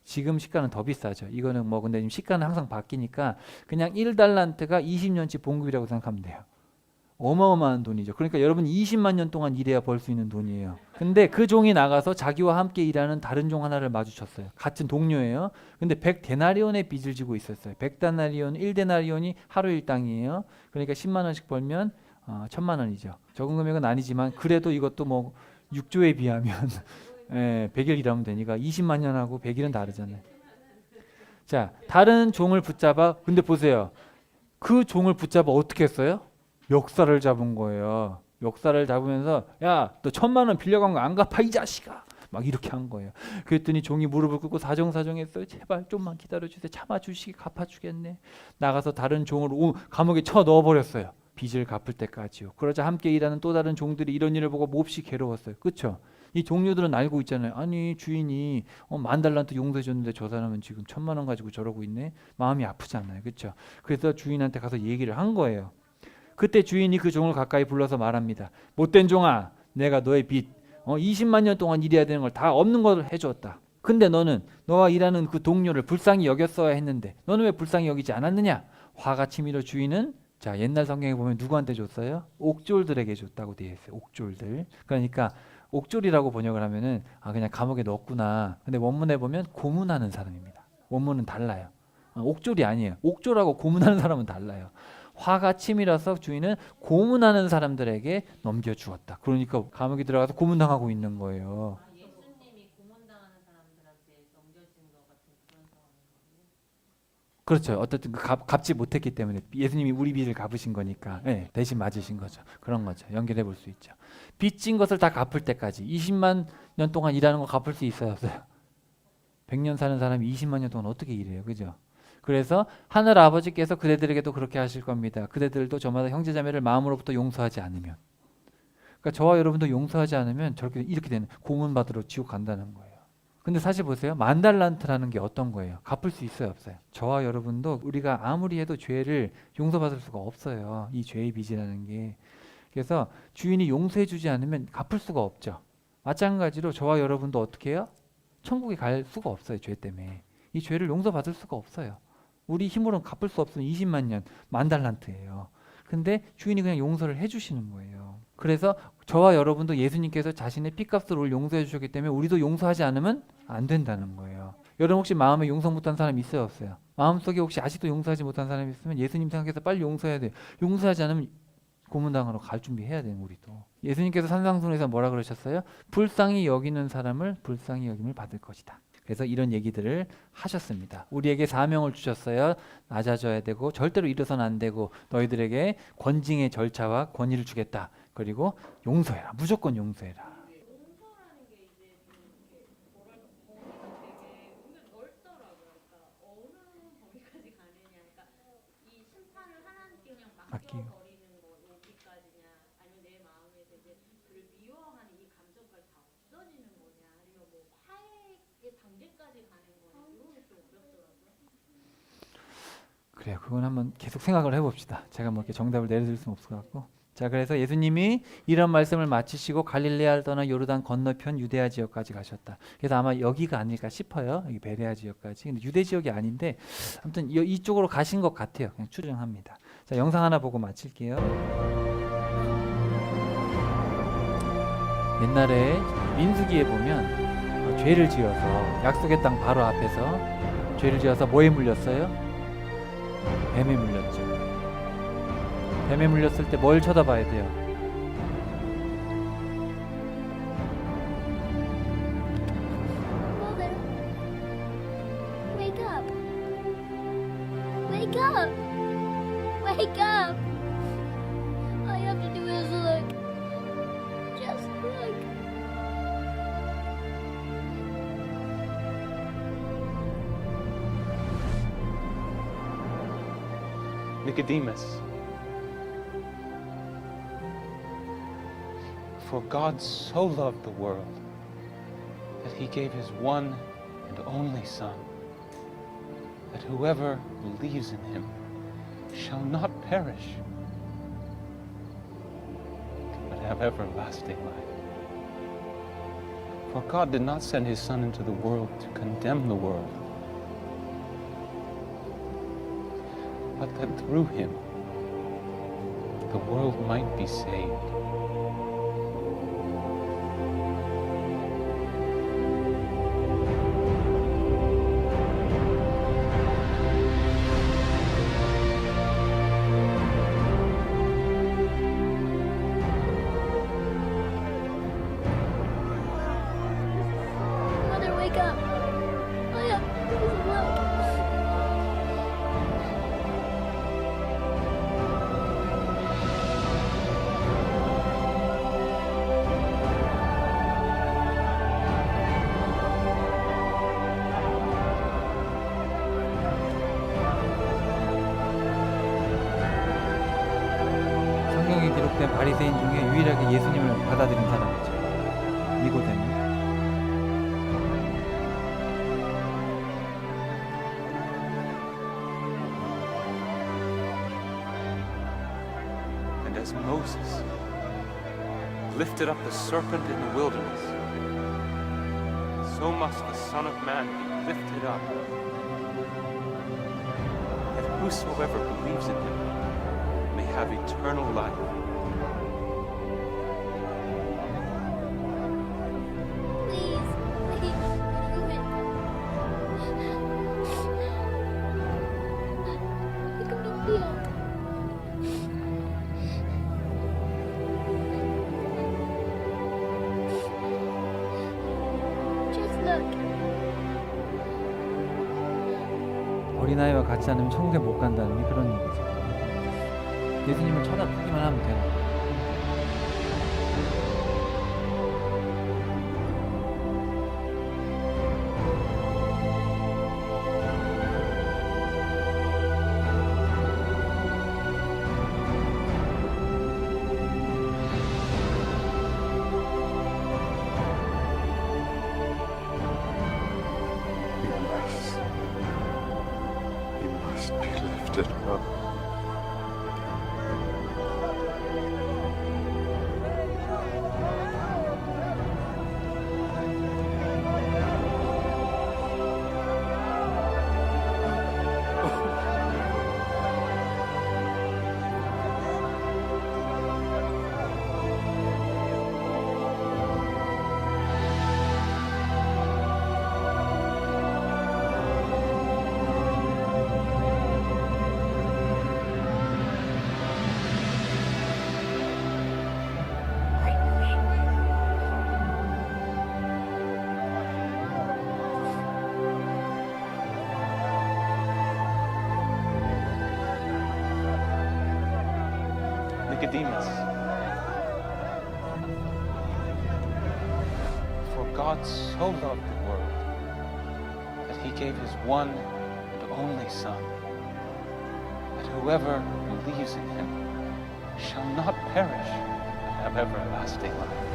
Speaker 1: 지금 시가는 더 비싸죠. 이거는 뭐 근데 지금 시가는 항상 바뀌니까 그냥 1달란트가 20년치 봉급이라고 생각하면 돼요. 어마어마한 돈이죠. 그러니까 여러분 20만 년 동안 일해야 벌 수 있는 돈이에요. 근데 그 종이 나가서 자기와 함께 일하는 다른 종 하나를 마주쳤어요. 같은 동료예요. 근데 100데나리온의 빚을 지고 있었어요. 100데나리온, 1데나리온이 하루 일당이에요. 그러니까 10만 원씩 벌면 1,000만 원이죠. 적은 금액은 아니지만 그래도 이것도 뭐 6조에 비하면 100일 일하면 되니까 20만 년하고 100일은 다르잖아요. 자, 다른 종을 붙잡아, 근데 보세요. 그 종을 붙잡아 어떻게 했어요? 멱살을 잡은 거예요. 멱살을 잡으면서 야, 너 1,000만 원 빌려간 거 안 갚아 이 자식아. 막 이렇게 한 거예요. 그랬더니 종이 무릎을 꿇고 사정사정했어요. 제발 좀만 기다려주세요. 참아주시기 갚아주겠네. 나가서 다른 종을 감옥에 쳐 넣어버렸어요. 빚을 갚을 때까지요. 그러자 함께 일하는 또 다른 종들이 이런 일을 보고 몹시 괴로웠어요. 그렇죠? 이 동료들은 알고 있잖아요. 아니 주인이 10,000달란트 용서해 줬는데 저 사람은 지금 1,000만 원 가지고 저러고 있네. 마음이 아프잖아요. 그렇죠? 그래서 주인한테 가서 얘기를 한 거예요. 그때 주인이 그 종을 가까이 불러서 말합니다. 못된 종아, 내가 너의 빚 20만 년 동안 일해야 되는 걸 다 없는 걸 해줬다. 근데 너는 너와 일하는 그 동료를 불쌍히 여겼어야 했는데 너는 왜 불쌍히 여기지 않았느냐? 화가 치밀어 주인은 자 옛날 성경에 보면 누구한테 줬어요? 옥졸들에게 줬다고 되어 있어요. 옥졸들. 그러니까 옥졸이라고 번역을 하면은 그냥 감옥에 넣었구나. 근데 원문에 보면 고문하는 사람입니다. 원문은 달라요. 옥졸이 아니에요. 옥졸하고 고문하는 사람은 달라요. 화가 치밀어서 주인은 고문하는 사람들에게 넘겨주었다. 그러니까 감옥에 들어가서 고문당하고 있는 거예요.
Speaker 2: 예수님이 고문당하는 사람들한테 넘겨진 것 같은 그런 상황인 거예요.
Speaker 1: 그렇죠. 어쨌든 갚지 못했기 때문에 예수님이 우리 빚을 갚으신 거니까 대신 맞으신 거죠. 그런 거죠. 연결해 볼 수 있죠. 빚진 것을 다 갚을 때까지 20만 년 동안 일하는 거 갚을 수 있어요, 없어요? 100년 사는 사람이 20만 년 동안 어떻게 일해요, 그죠? 그래서 하늘 아버지께서 그대들에게도 그렇게 하실 겁니다. 그대들도 저마다 형제자매를 마음으로부터 용서하지 않으면, 그러니까 저와 여러분도 용서하지 않으면 저렇게 이렇게 되는 고문받으러 지옥 간다는 거예요. 근데 사실 보세요. 10,000달란트라는 게 어떤 거예요? 갚을 수 있어요, 없어요? 저와 여러분도 우리가 아무리 해도 죄를 용서받을 수가 없어요. 이 죄의 빚이라는 게. 그래서 주인이 용서해 주지 않으면 갚을 수가 없죠. 마찬가지로 저와 여러분도 어떻게 해요? 천국에 갈 수가 없어요. 죄 때문에. 이 죄를 용서받을 수가 없어요. 우리 힘으로는 갚을 수 없으면 20만 년, 10,000달란트예요. 근데 주인이 그냥 용서를 해주시는 거예요. 그래서 저와 여러분도 예수님께서 자신의 피값으로 우리를 용서해 주셨기 때문에 우리도 용서하지 않으면 안 된다는 거예요. 여러분 혹시 마음에 용서 못한 사람 있어요, 없어요? 마음속에 혹시 아직도 용서하지 못한 사람이 있으면 예수님 생각해서 빨리 용서해야 돼요. 용서하지 않으면 고문당하러 갈 준비해야 돼요, 우리도. 예수님께서 산상순에서 뭐라 그러셨어요? 불쌍히 여기는 사람을 불쌍히 여김을 받을 것이다. 그래서 이런 얘기들을 하셨습니다. 우리에게 사명을 주셨어요. 낮아져야 되고 절대로 일어서는 안 되고 너희들에게 권징의 절차와 권위를 주겠다. 그리고 용서해라. 무조건 용서해라.
Speaker 2: 용서라는 게 이제 좀 이렇게 뭐랄까 범위가 되게 은근 넓더라고요. 그러니까 어느 범위까지 가느냐. 그러니까 이 심판을 하나님께 그냥
Speaker 1: 맡기고.
Speaker 2: 맡겨버리는 거 여기까지냐, 아니면 내 마음에서 이제 그를 미워하는 이 감정까지 다 없어지는 거냐, 아니면 뭐 화해의 단계까지 가는 거냐, 이런 게 좀 어렵더라고요.
Speaker 1: 그래요. 그건 한번 계속 생각을 해봅시다. 제가 뭐 이렇게 정답을 내려드릴 수는 없을 것 같고. 자, 그래서 예수님이 이런 말씀을 마치시고 갈릴레아를 떠나 요르단 건너편 유대아 지역까지 가셨다. 그래서 아마 여기가 아닐까 싶어요. 여기 베레아 지역까지. 근데 유대 지역이 아닌데 아무튼 이쪽으로 가신 것 같아요. 그냥 추정합니다. 자, 영상 하나 보고 마칠게요. 옛날에 민수기에 보면 죄를 지어서 약속의 땅 바로 앞에서 죄를 지어서 뭐에 물렸어요? 뱀에 물렸죠. 뱀에 물렸을 때 뭘 쳐다봐야 돼요?
Speaker 3: Mother, wake up. Wake up. Wake up. All you have to do is look. Just look.
Speaker 4: Nicodemus. For God so loved the world that he gave his one and only Son, that whoever believes in him shall not perish, but have everlasting life. For God did not send his Son into the world to condemn the world, but that through him the world might be saved.
Speaker 3: Mother, wake up. Wake up. Please look.
Speaker 1: 성경에 기록된 바리새인 중에 유일하게 예수님을 받아들인 사람이죠. 니고데모.
Speaker 4: as Moses lifted up the serpent in the wilderness, so must the Son of Man be lifted up, that whosoever believes in him may have eternal life.
Speaker 3: Please, please, do it. Become the wheel. Just look.
Speaker 1: 어린아이와 같지 않으면 천국에 못 간다는 그런 얘기죠. 예수님을 쳐다보기만 하면 되는 거예요.
Speaker 5: He must be lifted up.
Speaker 4: Nicodemus, for God so loved the world that he gave his one and only Son, that whoever believes in him shall not perish but have everlasting life.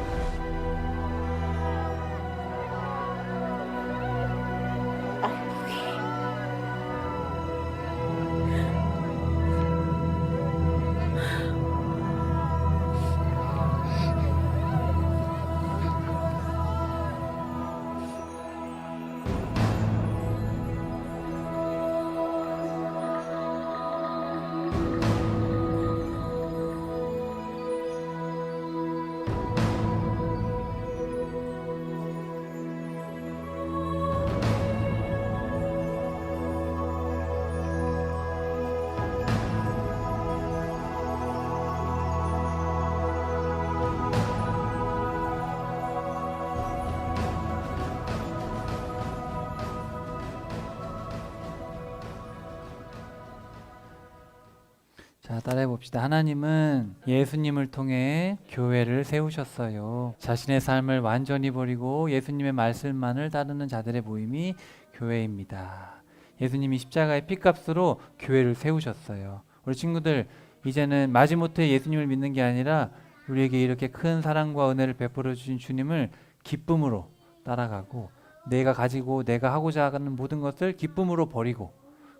Speaker 1: 자, 따라해 봅시다. 하나님은 예수님을 통해 교회를 세우셨어요. 자신의 삶을 완전히 버리고 예수님의 말씀만을 따르는 자들의 모임이 교회입니다. 예수님이 십자가의 피값으로 교회를 세우셨어요. 우리 친구들, 이제는 마지못해 예수님을 믿는 게 아니라 우리에게 이렇게 큰 사랑과 은혜를 베풀어 주신 주님을 기쁨으로 따라가고, 내가 가지고 내가 하고자 하는 모든 것을 기쁨으로 버리고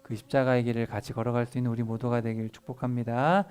Speaker 1: 그 십자가의 길을 같이 걸어갈 수 있는 우리 모두가 되길 축복합니다.